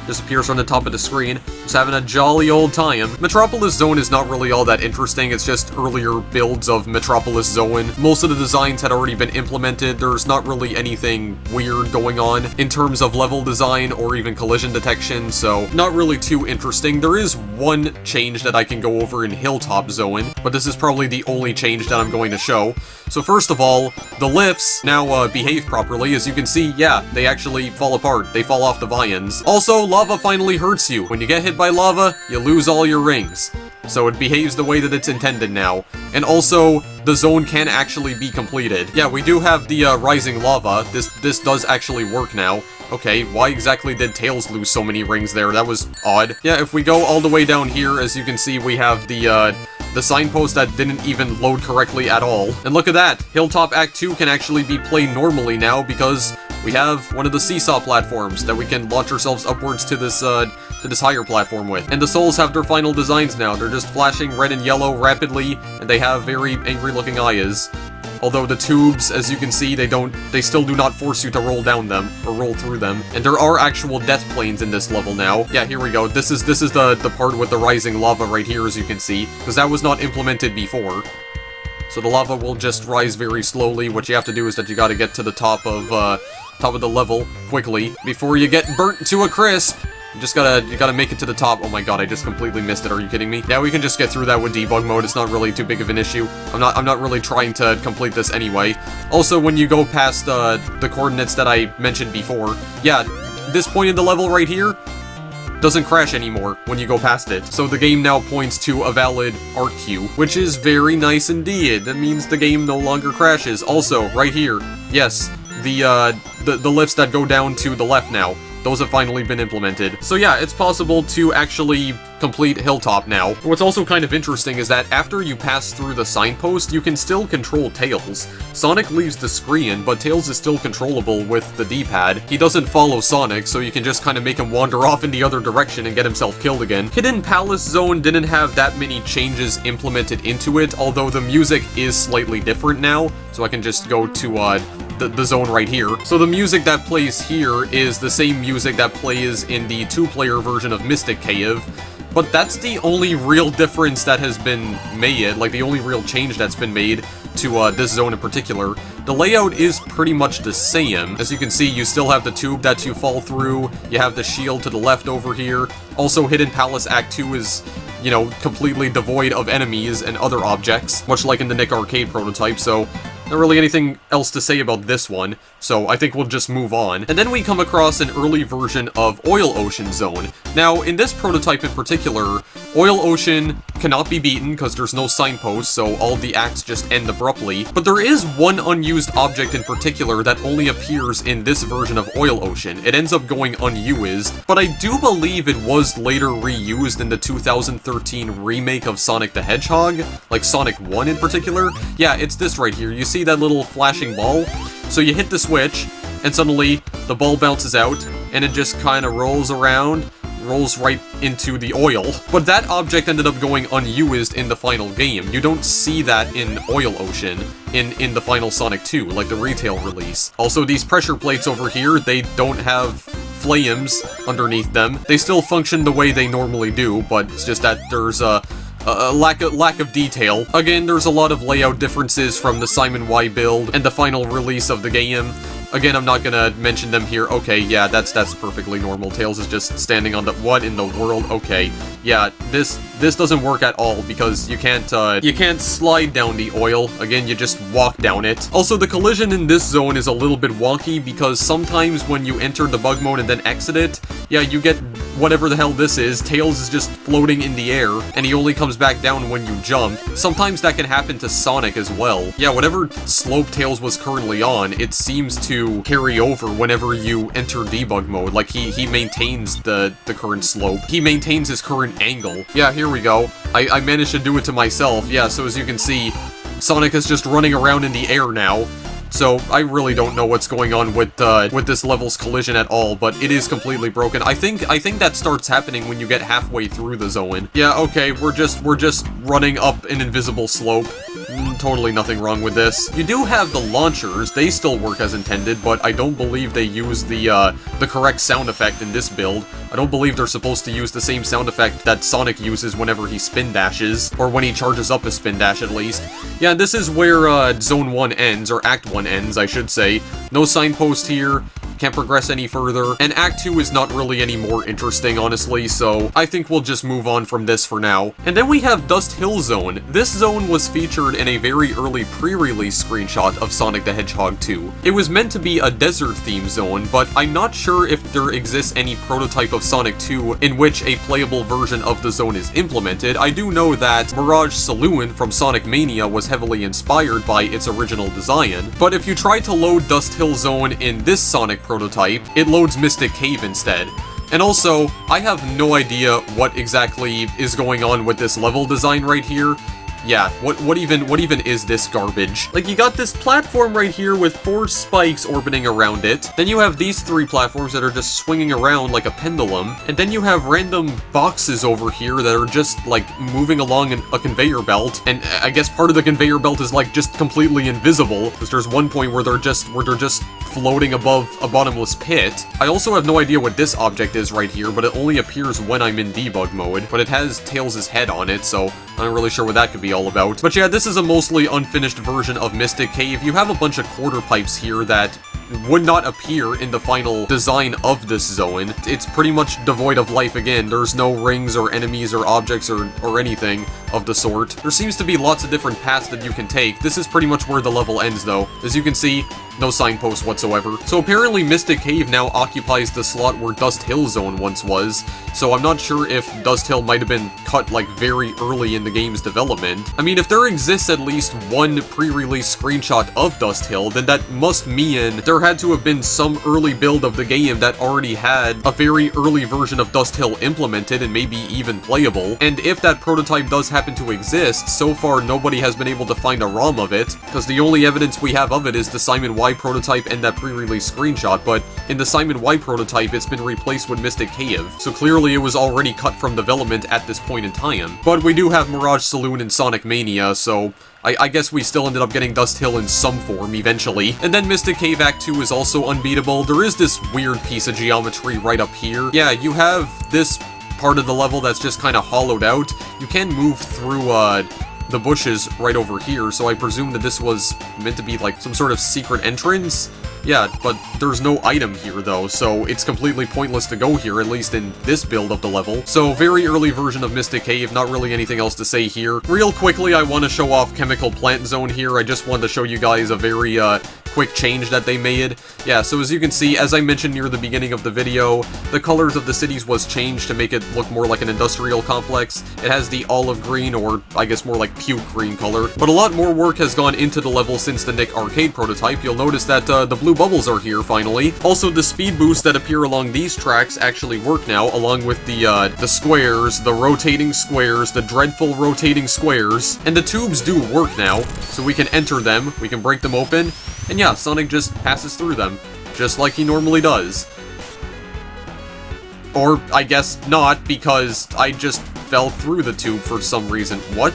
Disappears from the top of the screen, just having a jolly old time. Metropolis Zone is not really all that interesting, it's just earlier builds of Metropolis Zone. Most of the designs had already been implemented, there's not really anything weird going on in terms of level design or even collision detection, so not really too interesting. There is one change that I can go over in Hilltop Zone, but this is probably the only change that I'm going to show. So first of all, the lifts now behave properly. As you can see, yeah, they actually fall apart. They fall off the viands. Also, lava finally hurts you. When you get hit by lava, you lose all your rings. So it behaves the way that it's intended now. And also, the zone can actually be completed. Yeah, we do have the rising lava. This does actually work now. Okay, why exactly did Tails lose so many rings there? That was odd. Yeah, if we go all the way down here, as you can see, we have the signpost that didn't even load correctly at all. And look at that! Hilltop Act 2 can actually be played normally now because we have one of the seesaw platforms that we can launch ourselves upwards to this higher platform with. And the souls have their final designs now. They're just flashing red and yellow rapidly, and they have very angry-looking eyes. Although the tubes, as you can see, they still do not force you to roll down them, or roll through them. And there are actual death planes in this level now. Yeah, here we go. This is the part with the rising lava right here, as you can see, because that was not implemented before. So the lava will just rise very slowly. What you have to do is that you gotta get to the top of the level quickly before you get burnt to a crisp. You gotta make it to the top. Oh my god, I just completely missed it. Are you kidding me? Yeah, we can just get through that with debug mode. It's not really too big of an issue. I'm not really trying to complete this anyway. Also, when you go past the coordinates that I mentioned before, yeah, this point in the level right here doesn't crash anymore when you go past it. So the game now points to a valid art cue, which is very nice indeed. That means the game no longer crashes. Also, right here, yes, the lifts that go down to the left now, those have finally been implemented. So yeah, it's possible to actually complete Hilltop now. What's also kind of interesting is that after you pass through the signpost, you can still control Tails. Sonic leaves the screen, but Tails is still controllable with the D-pad. He doesn't follow Sonic, so you can just kind of make him wander off in the other direction and get himself killed again. Hidden Palace Zone didn't have that many changes implemented into it, although the music is slightly different now, so I can just go to the zone right here. So the music that plays here is the same music that plays in the 2-player version of Mystic Cave, but that's the only real difference that has been made, like the only real change that's been made to this zone in particular. The layout is pretty much the same. As you can see, you still have the tube that you fall through, you have the shield to the left over here. Also, Hidden Palace Act 2 is, you know, completely devoid of enemies and other objects, much like in the Nick Arcade prototype, so Not really anything else to say about this one, so I think we'll just move on. And then we come across an early version of Oil Ocean Zone. Now, in this prototype in particular, Oil Ocean cannot be beaten because there's no signposts, so all the acts just end abruptly. But there is one unused object in particular that only appears in this version of Oil Ocean. It ends up going unused, but I do believe it was later reused in the 2013 remake of Sonic the Hedgehog, like Sonic 1 in particular. Yeah, it's this right here. You see that little flashing ball? So you hit the switch, and suddenly the ball bounces out, and it just kind of rolls around, rolls right into the oil. But that object ended up going unused in the final game. You don't see that in Oil Ocean in the final Sonic 2, like the retail release. Also, these pressure plates over here, they don't have flames underneath them. They still function the way they normally do, but it's just that there's a lack of detail. Again, there's a lot of layout differences from the Simon Y build and the final release of the game. Again, I'm not gonna mention them here. Okay, yeah, that's perfectly normal. Tails is just standing on the... What in the world? Okay, yeah, this doesn't work at all because you can't slide down the oil. Again, you just walk down it. Also, the collision in this zone is a little bit wonky because sometimes when you enter debug mode and then exit it, yeah, you get whatever the hell this is. Tails is just floating in the air, and he only comes back down when you jump. Sometimes that can happen to Sonic as well. Yeah, whatever slope Tails was currently on, it seems to carry over whenever you enter debug mode. Like, he maintains the current slope. He maintains his current angle. Yeah, here we go. I managed to do it to myself. Yeah, so as you can see, Sonic is just running around in the air now. So, I really don't know what's going on with this level's collision at all, but it is completely broken. I think that starts happening when you get halfway through the zone. Yeah, okay, we're just running up an invisible slope. Totally nothing wrong with this. You do have the launchers, they still work as intended, but I don't believe they use the correct sound effect in this build. I don't believe they're supposed to use the same sound effect that Sonic uses whenever he spin dashes, or when he charges up a spin dash at least. Yeah, this is where Zone 1 ends, or Act 1 ends, I should say. No signpost here. Can't progress any further, and Act 2 is not really any more interesting, honestly, so I think we'll just move on from this for now. And then we have Dust Hill Zone. This zone was featured in a very early pre-release screenshot of Sonic the Hedgehog 2. It was meant to be a desert-themed zone, but I'm not sure if there exists any prototype of Sonic 2 in which a playable version of the zone is implemented. I do know that Mirage Saloon from Sonic Mania was heavily inspired by its original design, but if you try to load Dust Hill Zone in this Sonic prototype, it loads Mystic Cave instead. And also, I have no idea what exactly is going on with this level design right here. Yeah, what even is this garbage? Like, you got this platform right here with 4 spikes orbiting around it. Then you have these 3 platforms that are just swinging around like a pendulum. And then you have random boxes over here that are just, like, moving along a conveyor belt. And I guess part of the conveyor belt is, like, just completely invisible. Because there's one point where they're just floating above a bottomless pit. I also have no idea what this object is right here, but it only appears when I'm in debug mode. But it has Tails' head on it, so I'm not really sure what that could be all about. But yeah, this is a mostly unfinished version of Mystic Cave. You have a bunch of quarter pipes here that would not appear in the final design of this zone. It's pretty much devoid of life again. There's no rings or enemies or objects or anything of the sort. There seems to be lots of different paths that you can take. This is pretty much where the level ends though. As you can see, no signpost whatsoever. So apparently Mystic Cave now occupies the slot where Dust Hill Zone once was, so I'm not sure if Dust Hill might have been cut like very early in the game's development. I mean, if there exists at least one pre-release screenshot of Dust Hill, then that must mean there had to have been some early build of the game that already had a very early version of Dust Hill implemented and maybe even playable. And if that prototype does happen to exist, so far nobody has been able to find a ROM of it, because the only evidence we have of it is the Simon Y prototype and that pre-release screenshot, but in the Simon Y prototype it's been replaced with Mystic Cave, so clearly it was already cut from development at this point in time. But we do have Mirage Saloon and Sonic Mania, so I guess we still ended up getting Dust Hill in some form eventually. And then Mystic Cave Act 2 is also unbeatable. There is this weird piece of geometry right up here. Yeah, you have this part of the level that's just kind of hollowed out. You can move through the bushes right over here, so I presume that this was meant to be like some sort of secret entrance. Yeah, but there's no item here though, so it's completely pointless to go here, at least in this build of the level. So very early version of Mystic Cave, not really anything else to say here. Real quickly, I want to show off Chemical Plant Zone here. I just wanted to show you guys a very quick change that they made. Yeah, so as you can see, as I mentioned near the beginning of the video, the colors of the cities was changed to make it look more like an industrial complex. It has the olive green, or I guess more like puke green color. But a lot more work has gone into the level since the Nick arcade prototype. You'll notice that the blue bubbles are here finally. Also, the speed boosts that appear along these tracks actually work now, along with the squares, the rotating squares, the dreadful rotating squares. And the tubes do work now, so we can enter them, we can break them open, and yeah, Sonic just passes through them, just like he normally does. Or, I guess not, because I just fell through the tube for some reason. What?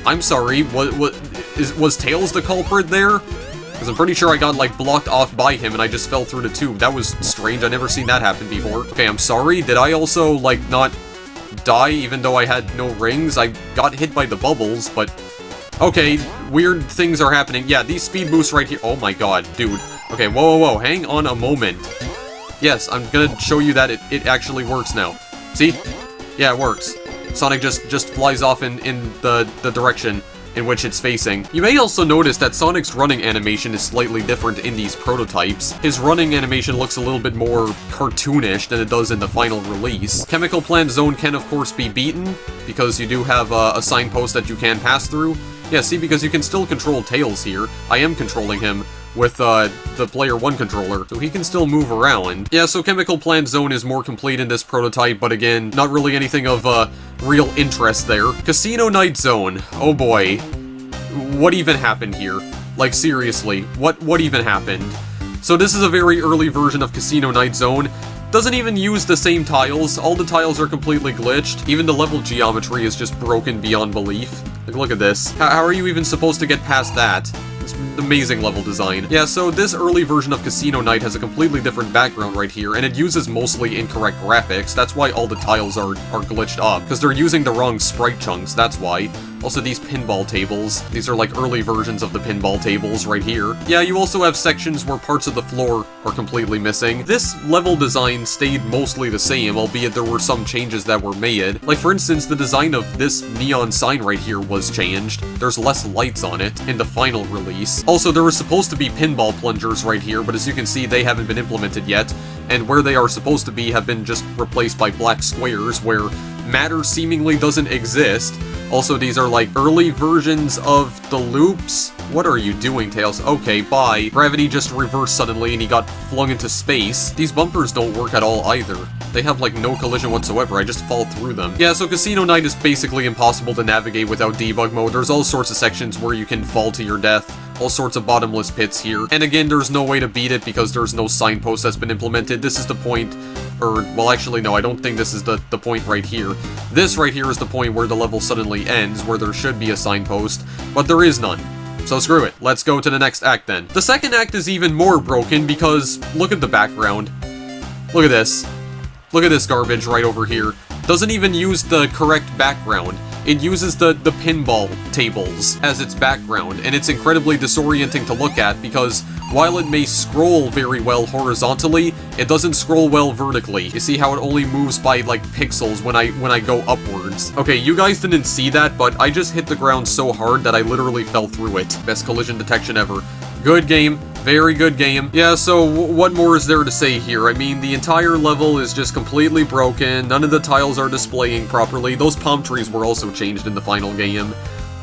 I'm sorry, was Tails the culprit there? Because I'm pretty sure I got, like, blocked off by him and I just fell through the tube. That was strange, I've never seen that happen before. Okay, I'm sorry, did I also, like, not die even though I had no rings? I got hit by the bubbles, but... Okay, weird things are happening. Yeah, these speed boosts right here. Oh my god, dude. Okay, whoa, hang on a moment. Yes, I'm gonna show you that it actually works now. See? Yeah, it works. Sonic just flies off in the direction in which it's facing. You may also notice that Sonic's running animation is slightly different in these prototypes. His running animation looks a little bit more cartoonish than it does in the final release. Chemical Plant Zone can of course be beaten, because you do have a signpost that you can pass through. Yeah, see, because you can still control Tails here. I am controlling him with the Player 1 controller, so he can still move around. Yeah, so Chemical Plant Zone is more complete in this prototype, but again, not really anything of real interest there. Casino Night Zone. Oh boy. What even happened here? Like, seriously, what even happened? So this is a very early version of Casino Night Zone. Doesn't even use the same tiles. All the tiles are completely glitched. Even the level geometry is just broken beyond belief. Like, look at this. How are you even supposed to get past that? It's amazing level design. Yeah, so this early version of Casino Night has a completely different background right here, and it uses mostly incorrect graphics. That's why all the tiles are glitched up, because they're using the wrong sprite chunks, that's why. Also, these pinball tables. These are like early versions of the pinball tables right here. Yeah, you also have sections where parts of the floor are completely missing. This level design stayed mostly the same, albeit there were some changes that were made. Like, for instance, the design of this neon sign right here was changed. There's less lights on it in the final release. Also, there was supposed to be pinball plungers right here, but as you can see, they haven't been implemented yet. And where they are supposed to be have been just replaced by black squares, where matter seemingly doesn't exist. Also, these are like early versions of the loops. What are you doing, Tails? Okay, bye. Gravity just reversed suddenly and he got flung into space. These bumpers don't work at all either. They have like no collision whatsoever, I just fall through them. Yeah, so Casino Night is basically impossible to navigate without debug mode. There's all sorts of sections where you can fall to your death. All sorts of bottomless pits here. And again, there's no way to beat it because there's no signpost that's been implemented. This is the point, or, well, actually, no, I don't think this is the point right here. This right here is the point where the level suddenly ends, where there should be a signpost, but there is none. So screw it, let's go to the next act then. The second act is even more broken because look at the background. Look at this. Look at this garbage right over here. Doesn't even use the correct background. It uses the pinball tables as its background, and it's incredibly disorienting to look at because while it may scroll very well horizontally, it doesn't scroll well vertically. You see how it only moves by like pixels when I go upwards. Okay, you guys didn't see that, but I just hit the ground so hard that I literally fell through it. Best collision detection ever. Good game. Very good game. Yeah, so what more is there to say here? I mean, the entire level is just completely broken. None of the tiles are displaying properly. Those palm trees were also changed in the final game.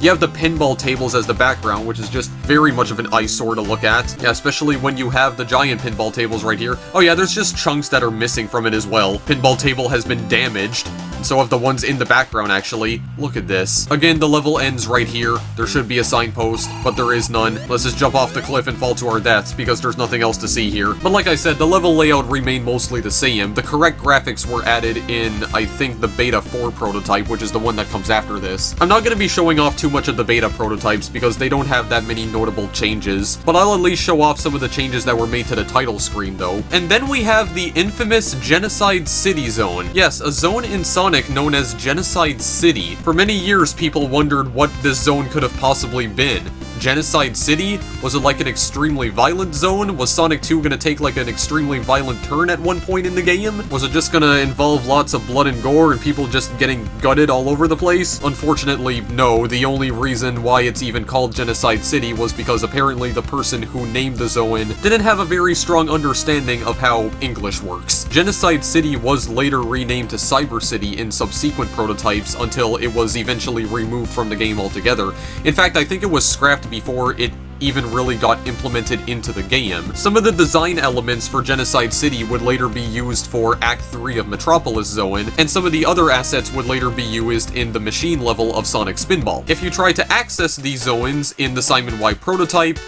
You have the pinball tables as the background, which is just very much of an eyesore to look at. Yeah, especially when you have the giant pinball tables right here. Oh yeah, there's just chunks that are missing from it as well. Pinball table has been damaged, and so have the ones in the background, actually. Look at this. Again, the level ends right here. There should be a signpost, but there is none. Let's just jump off the cliff and fall to our deaths, because there's nothing else to see here. But like I said, the level layout remained mostly the same. The correct graphics were added in, I think, the Beta 4 prototype, which is the one that comes after this. I'm not going to be showing off too much of the beta prototypes because they don't have that many notable changes, but I'll at least show off some of the changes that were made to the title screen though. And then we have the infamous Genocide City Zone. Yes, a zone in Sonic Sonic known as Genocide City. For many years, people wondered what this zone could have possibly been. Genocide City? Was it like an extremely violent zone? Was Sonic 2 gonna take like an extremely violent turn at one point in the game? Was it just gonna involve lots of blood and gore and people just getting gutted all over the place? Unfortunately, no. The only reason why it's even called Genocide City was because apparently the person who named the zone didn't have a very strong understanding of how English works. Genocide City was later renamed to Cyber City in subsequent prototypes until it was eventually removed from the game altogether. In fact, I think it was scrapped before it even really got implemented into the game. Some of the design elements for Genocide City would later be used for Act 3 of Metropolis Zone, and some of the other assets would later be used in the machine level of Sonic Spinball. If you try to access these zones in the Simon Y prototype,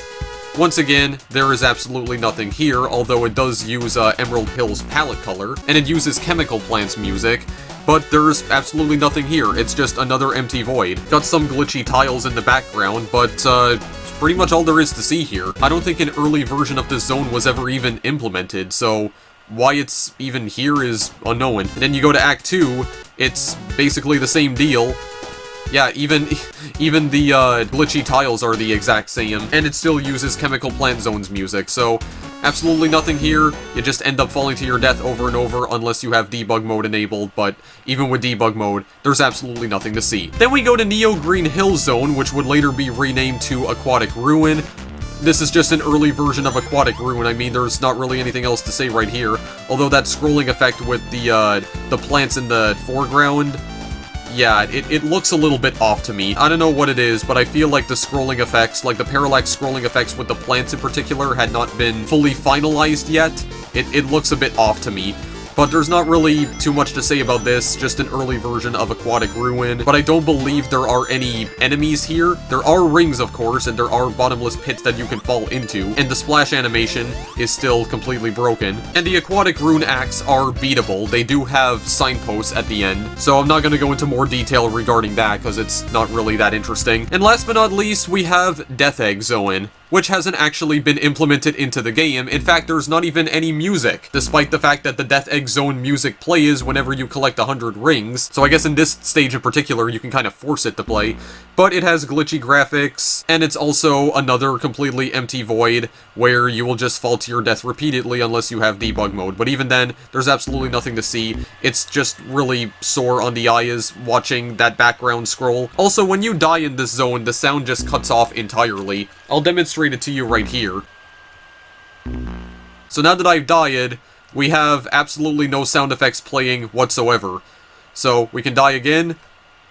once again, there is absolutely nothing here, although it does use Emerald Hill's palette color, and it uses Chemical Plant's music, but there's absolutely nothing here. It's just another empty void. Got some glitchy tiles in the background, but it's pretty much all there is to see here. I don't think an early version of this zone was ever even implemented, so why it's even here is unknown. And then you go to Act 2, it's basically the same deal. Yeah, even the glitchy tiles are the exact same, and it still uses Chemical Plant Zone's music, so absolutely nothing here. You just end up falling to your death over and over unless you have debug mode enabled, but even with debug mode, there's absolutely nothing to see. Then we go to Neo Green Hill Zone, which would later be renamed to Aquatic Ruin. This is just an early version of Aquatic Ruin. I mean, there's not really anything else to say right here, although that scrolling effect with the plants in the foreground, yeah, it looks a little bit off to me. I don't know what it is, but I feel like the scrolling effects, like the parallax scrolling effects with the plants in particular, had not been fully finalized yet. It looks a bit off to me. But there's not really too much to say about this, just an early version of Aquatic Ruin. But I don't believe there are any enemies here. There are rings, of course, and there are bottomless pits that you can fall into. And the splash animation is still completely broken. And the Aquatic Ruin acts are beatable. They do have signposts at the end. So I'm not going to go into more detail regarding that, because it's not really that interesting. And last but not least, we have Death Egg Zone, which hasn't actually been implemented into the game. In fact, there's not even any music, despite the fact that the Death Egg Zone music plays whenever you collect 100 rings. So I guess in this stage in particular, you can kind of force it to play. But it has glitchy graphics, and it's also another completely empty void where you will just fall to your death repeatedly unless you have debug mode. But even then, there's absolutely nothing to see. It's just really sore on the eyes watching that background scroll. Also, when you die in this zone, the sound just cuts off entirely. I'll demonstrate it to you right here. So now that I've died, we have absolutely no sound effects playing whatsoever. So we can die again.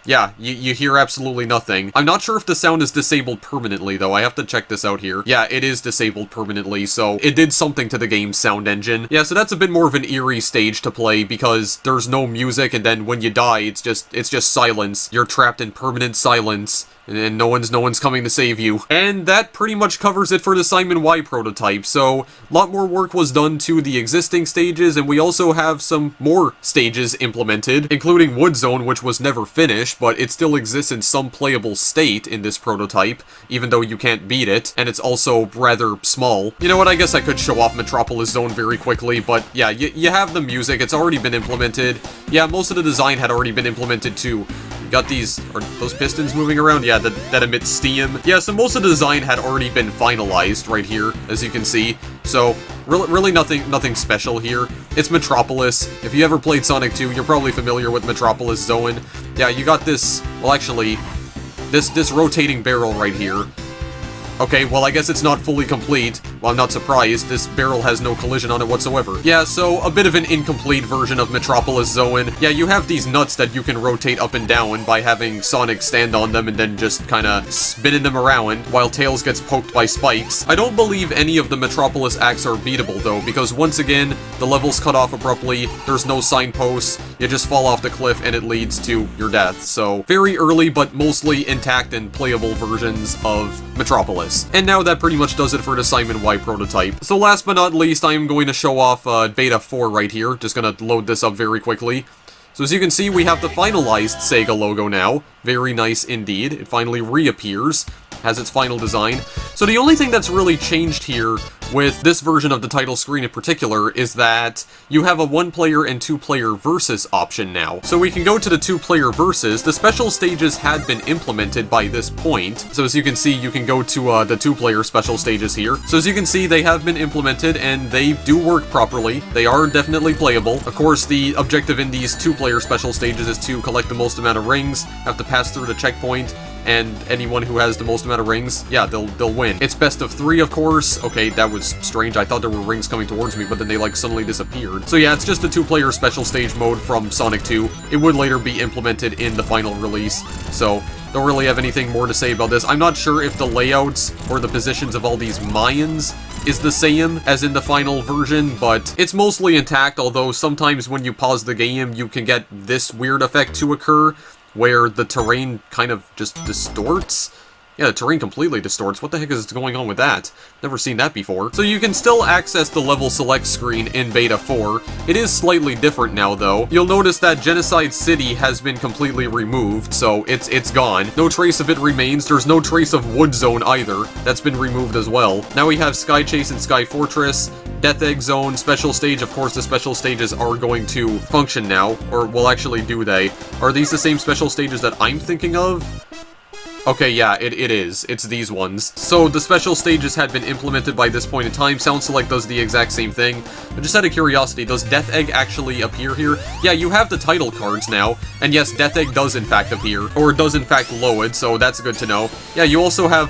Yeah, you hear absolutely nothing. I'm not sure if the sound is disabled permanently, though. I have to check this out here. Yeah, it is disabled permanently, so it did something to the game's sound engine. Yeah, so that's a bit more of an eerie stage to play, because there's no music, and then when you die, it's just silence. You're trapped in permanent silence, and no one's coming to save you. And that pretty much covers it for the Simon Y prototype, so a lot more work was done to the existing stages, and we also have some more stages implemented, including Wood Zone, which was never finished, but it still exists in some playable state in this prototype, even though you can't beat it, and it's also rather small. You know what, I guess I could show off Metropolis Zone very quickly, but yeah, you have the music, it's already been implemented. Yeah, most of the design had already been implemented too. Got these, are those pistons moving around? Yeah, that emit steam. Yeah, so most of the design had already been finalized right here, as you can see. So, really nothing special here. It's Metropolis. If you ever played Sonic 2, you're probably familiar with Metropolis Zone. Yeah, you got this, well actually, this rotating barrel right here. Okay, well I guess it's not fully complete. Well, I'm not surprised. This barrel has no collision on it whatsoever. Yeah, so a bit of an incomplete version of Metropolis Zone. Yeah, you have these nuts that you can rotate up and down by having Sonic stand on them and then just kinda spinning them around while Tails gets poked by spikes. I don't believe any of the Metropolis acts are beatable though, because once again, the level's cut off abruptly, there's no signposts, you just fall off the cliff and it leads to your death. So, very early but mostly intact and playable versions of Metropolis. And now that pretty much does it for the Simon Y prototype. So last but not least, I am going to show off Beta 4 right here. Just gonna load this up very quickly. So as you can see, we have the finalized Sega logo now. Very nice indeed. It finally reappears. has its final design. So the only thing that's really changed here with this version of the title screen in particular is that you have a 1-player and 2-player versus option now. So we can go to the 2-player versus. The special stages had been implemented by this point. So as you can see, you can go to the 2-player special stages here. So as you can see, they have been implemented and they do work properly. They are definitely playable. Of course, the objective in these 2-player special stages is to collect the most amount of rings, have to pass through the checkpoint, and anyone who has the most amount of rings, yeah, they'll win. It's best of 3, of course. Okay, that was strange. I thought there were rings coming towards me, but then they, like, suddenly disappeared. So yeah, it's just a 2-player special stage mode from Sonic 2. It would later be implemented in the final release, so don't really have anything more to say about this. I'm not sure if the layouts or the positions of all these Mayans is the same as in the final version, but it's mostly intact, although sometimes when you pause the game, you can get this weird effect to occur, where the terrain kind of just distorts. Yeah, the terrain completely distorts. What the heck is going on with that? Never seen that before. So you can still access the level select screen in Beta 4. It is slightly different now, though. You'll notice that Genocide City has been completely removed, so it's gone. No trace of it remains. There's no trace of Wood Zone either. That's been removed as well. Now we have Sky Chase and Sky Fortress. Death Egg Zone, Special Stage. Of course, the special stages are going to function now. Or, well, actually, do they? Are these the same special stages that I'm thinking of? Okay, yeah, it is. It's these ones. So, the special stages had been implemented by this point in time. Sound Select does the exact same thing. But just out of curiosity, does Death Egg actually appear here? Yeah, you have the title cards now. And yes, Death Egg does in fact appear. Or does in fact load, so that's good to know. Yeah, you also have,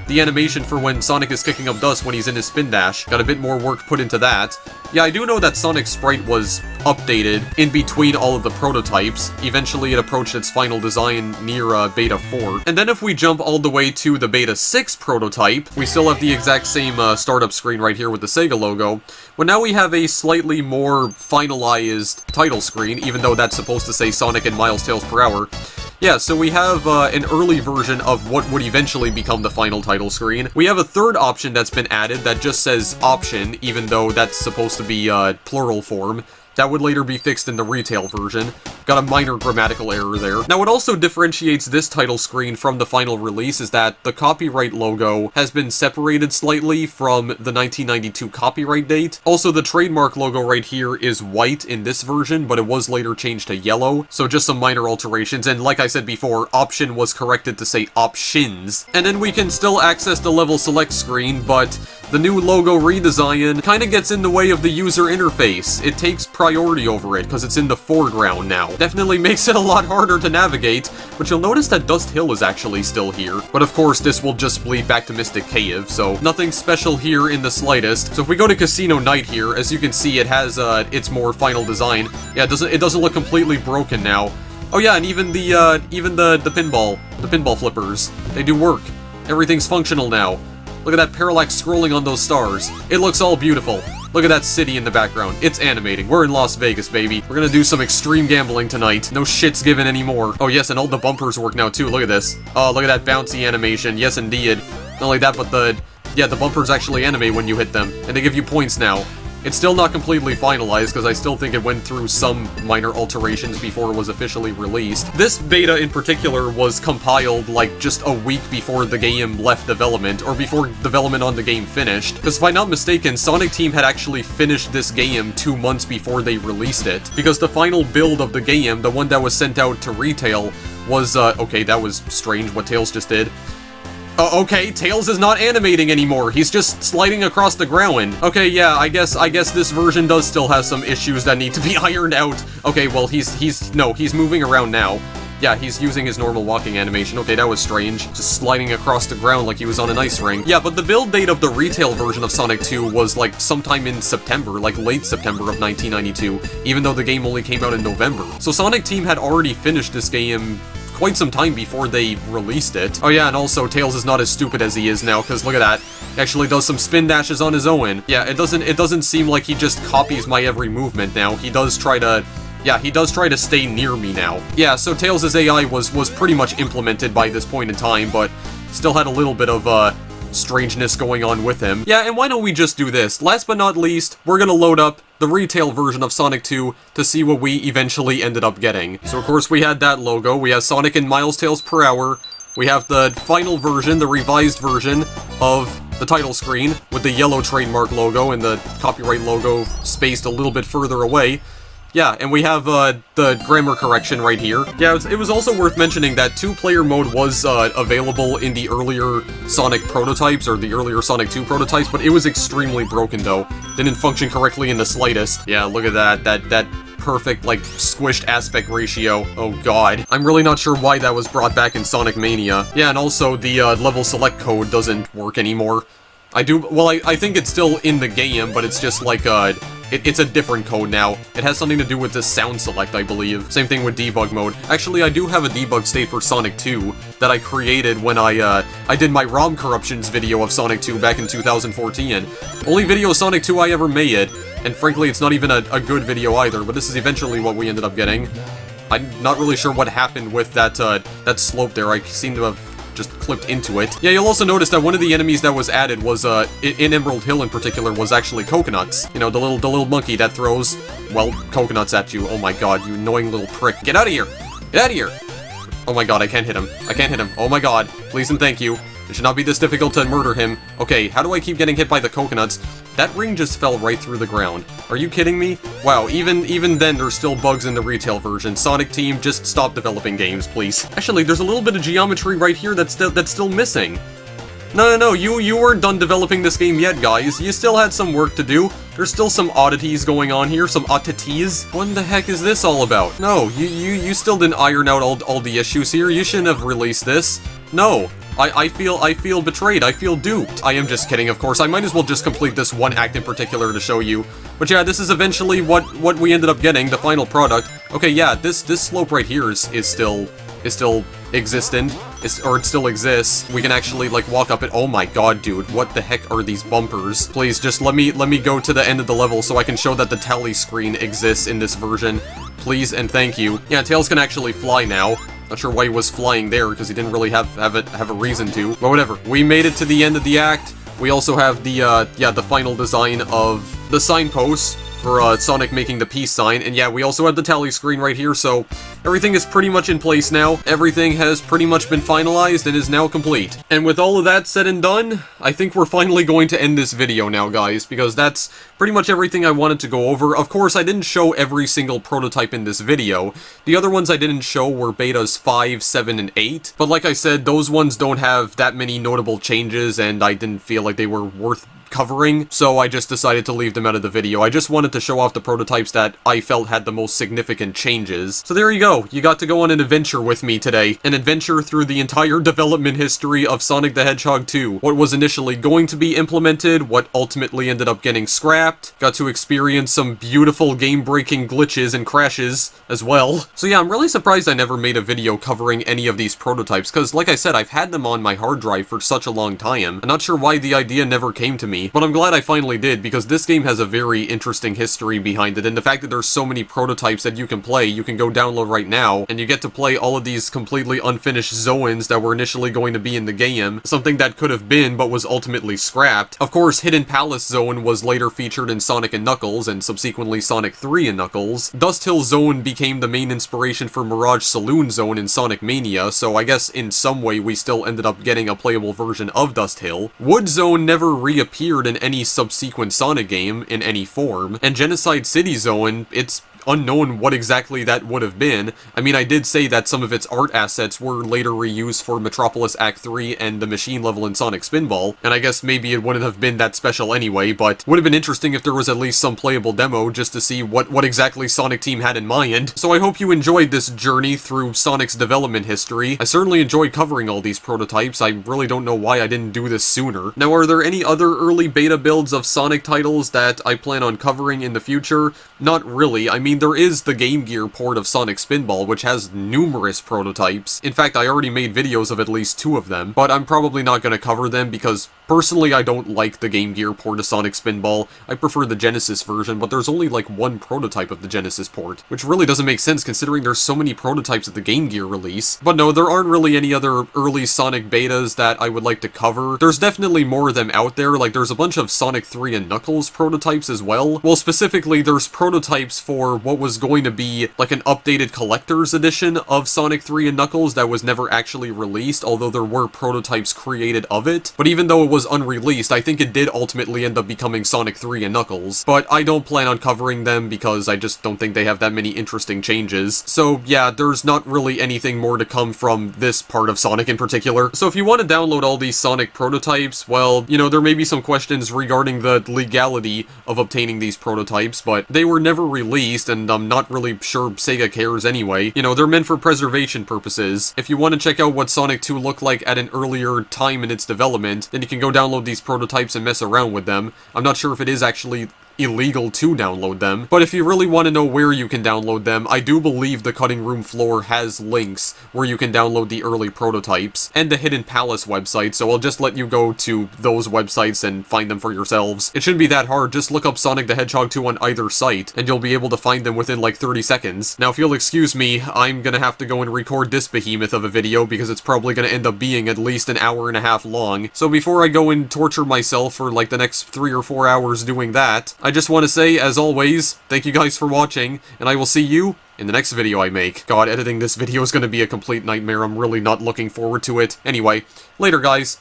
the animation for when Sonic is kicking up dust when he's in his spin dash. Got a bit more work put into that. Yeah, I do know that Sonic's sprite was updated in between all of the prototypes. Eventually it approached its final design near Beta 4. And then if we jump all the way to the Beta 6 prototype, we still have the exact same startup screen right here with the Sega logo. But now we have a slightly more finalized title screen, even though that's supposed to say Sonic and Miles Tales per Hour. Yeah, so we have an early version of what would eventually become the final title screen. We have a third option that's been added that just says option, even though that's supposed to be plural form. That would later be fixed in the retail version. Got a minor grammatical error there. Now, what also differentiates this title screen from the final release is that the copyright logo has been separated slightly from the 1992 copyright date. Also, the trademark logo right here is white in this version, but it was later changed to yellow, so just some minor alterations. And like I said before, option was corrected to say options. And then we can still access the level select screen, but the new logo redesign kind of gets in the way of the user interface. It takes priority over it because it's in the foreground now. Definitely makes it a lot harder to navigate, but you'll notice that Dust Hill is actually still here. But of course, this will just bleed back to Mystic Cave, so nothing special here in the slightest. So if we go to Casino Night here, as you can see, it has its more final design. Yeah, it doesn't look completely broken now. Oh yeah, and even the pinball flippers, they do work. Everything's functional now. Look at that parallax scrolling on those stars. It looks all beautiful. Look at that city in the background. It's animating. We're in Las Vegas, baby. We're gonna do some extreme gambling tonight. No shit's given anymore. Oh yes, and all the bumpers work now too. Look at this. Oh, look at that bouncy animation. Yes, indeed. Not only that, but the bumpers actually animate when you hit them, and they give you points now. It's still not completely finalized, because I still think it went through some minor alterations before it was officially released. This beta in particular was compiled like just a week before the game left development, or before development on the game finished. Because if I'm not mistaken, Sonic Team had actually finished this game 2 months before they released it. Because the final build of the game, the one that was sent out to retail, was, okay, that was strange what Tails just did. Okay, Tails is not animating anymore. He's just sliding across the ground. Okay, yeah, I guess this version does still have some issues that need to be ironed out. Okay, well, he's moving around now. Yeah, he's using his normal walking animation. Okay, that was strange. Just sliding across the ground like he was on an ice rink. Yeah, but the build date of the retail version of Sonic 2 was like sometime in September, like late September of 1992, even though the game only came out in November. So Sonic Team had already finished this game quite some time before they released it. Oh yeah, and also Tails is not as stupid as he is now, because look at that. He actually does some spin dashes on his own. Yeah, it doesn't seem like he just copies my every movement now. He does try to... Yeah, he does try to stay near me now. Yeah, so Tails' AI was pretty much implemented by this point in time, but still had a little bit of, strangeness going on with him. Yeah, and why don't we just do this? Last but not least, we're gonna load up the retail version of Sonic 2 to see what we eventually ended up getting. So of course we had that logo, we have Sonic and Miles Tales per Hour, We have the final version, the revised version of the title screen with the yellow trademark logo and the copyright logo spaced a little bit further away. Yeah, and we have the grammar correction right here. Yeah, it was also worth mentioning that 2-player mode was available in the earlier Sonic prototypes, or the earlier Sonic 2 prototypes, but it was extremely broken though. Didn't function correctly in the slightest. Yeah, look at that perfect, like, squished aspect ratio. Oh god. I'm really not sure why that was brought back in Sonic Mania. Yeah, and also the level select code doesn't work anymore. I think it's still in the game, but it's just like, it's a different code now. It has something to do with the sound select, I believe. Same thing with debug mode. Actually, I do have a debug state for Sonic 2 that I created when I did my ROM corruptions video of Sonic 2 back in 2014. Only video of Sonic 2 I ever made, and frankly, it's not even a good video either, but this is eventually what we ended up getting. I'm not really sure what happened with that slope there. I seem to have just clipped into it. Yeah, you'll also notice that one of the enemies that was added was, in Emerald Hill in particular, was actually coconuts. You know, the little monkey that throws, well, coconuts at you. Oh my god, you annoying little prick. Get out of here! Get out of here! Oh my god, I can't hit him. I can't hit him. Oh my god. Please and thank you. It should not be this difficult to murder him. Okay, how do I keep getting hit by the coconuts? That ring just fell right through the ground. Are you kidding me? Wow, even then there's still bugs in the retail version. Sonic Team, just stop developing games, please. Actually, there's a little bit of geometry right here that's still missing. No, you weren't done developing this game yet, guys. You still had some work to do. There's still some oddities going on here, some oddities. What the heck is this all about? No, you still didn't iron out all the issues here. You shouldn't have released this. No. I feel betrayed. I feel duped. I am just kidding, of course. I might as well just complete this one act in particular to show you. But yeah, this is eventually what we ended up getting, the final product. Okay, yeah, this slope right here is still existent. It still exists. We can actually, like, walk up it. Oh my god, dude, what the heck are these bumpers? Please, just let me go to the end of the level so I can show that the tally screen exists in this version. Please and thank you. Yeah, Tails can actually fly now. Not sure why he was flying there, because he didn't really have a reason to. But whatever. We made it to the end of the act. We also have the final design of the signposts for Sonic making the peace sign. And yeah, we also have the tally screen right here, so everything is pretty much in place now. Everything has pretty much been finalized and is now complete. And with all of that said and done, I think we're finally going to end this video now, guys, because that's pretty much everything I wanted to go over. Of course, I didn't show every single prototype in this video. The other ones I didn't show were betas 5, 7, and 8. But like I said, those ones don't have that many notable changes, and I didn't feel like they were worth covering, so I just decided to leave them out of the video. I just wanted to show off the prototypes that I felt had the most significant changes. So there you go. You got to go on an adventure with me today. An adventure through the entire development history of Sonic the Hedgehog 2. What was initially going to be implemented, what ultimately ended up getting scrapped. Got to experience some beautiful game-breaking glitches and crashes as well. So yeah, I'm really surprised I never made a video covering any of these prototypes, because like I said, I've had them on my hard drive for such a long time. I'm not sure why the idea never came to me, but I'm glad I finally did, because this game has a very interesting history behind it, and the fact that there's so many prototypes that you can play, you can go download right now, and you get to play all of these completely unfinished zones that were initially going to be in the game, something that could have been but was ultimately scrapped. Of course, Hidden Palace Zone was later featured in Sonic and Knuckles, and subsequently Sonic 3 and Knuckles. Dust Hill Zone became the main inspiration for Mirage Saloon Zone in Sonic Mania, so I guess in some way we still ended up getting a playable version of Dust Hill. Wood Zone never reappeared in any subsequent Sonic game in any form, and Genocide City Zone, it's unknown what exactly that would have been. I mean, I did say that some of its art assets were later reused for Metropolis Act 3 and the machine level in Sonic Spinball, and I guess maybe it wouldn't have been that special anyway, but would have been interesting if there was at least some playable demo just to see what exactly Sonic Team had in mind. So I hope you enjoyed this journey through Sonic's development history. I certainly enjoyed covering all these prototypes. I really don't know why I didn't do this sooner. Now, are there any other early beta builds of Sonic titles that I plan on covering in the future? Not really. I mean, there is the Game Gear port of Sonic Spinball, which has numerous prototypes. In fact, I already made videos of at least 2 of them, but I'm probably not going to cover them because, personally, I don't like the Game Gear port of Sonic Spinball. I prefer the Genesis version, but there's only like one prototype of the Genesis port, which really doesn't make sense considering there's so many prototypes at the Game Gear release. But no, there aren't really any other early Sonic betas that I would like to cover. There's definitely more of them out there, like there's a bunch of Sonic 3 and Knuckles prototypes as well. Well, specifically, there's prototypes for what was going to be like an updated collector's edition of Sonic 3 and Knuckles that was never actually released, although there were prototypes created of it. But even though it was unreleased, I think it did ultimately end up becoming Sonic 3 and Knuckles. But I don't plan on covering them because I just don't think they have that many interesting changes. So yeah, there's not really anything more to come from this part of Sonic in particular. So if you want to download all these Sonic prototypes, well, you know, there may be some questions regarding the legality of obtaining these prototypes, but they were never released, and I'm not really sure Sega cares anyway. You know, they're meant for preservation purposes. If you want to check out what Sonic 2 looked like at an earlier time in its development, then you can go download these prototypes and mess around with them. I'm not sure if it is actually illegal to download them, but if you really want to know where you can download them, I do believe the cutting room floor has links where you can download the early prototypes, and the Hidden Palace website, so I'll just let you go to those websites and find them for yourselves. It shouldn't be that hard, just look up Sonic the Hedgehog 2 on either site, and you'll be able to find them within like 30 seconds. Now if you'll excuse me, I'm gonna have to go and record this behemoth of a video because it's probably gonna end up being at least an hour and a half long, so before I go and torture myself for like the next 3 or 4 hours doing that, I just want to say, as always, thank you guys for watching, and I will see you in the next video I make. God, editing this video is going to be a complete nightmare. I'm really not looking forward to it. Anyway, later guys.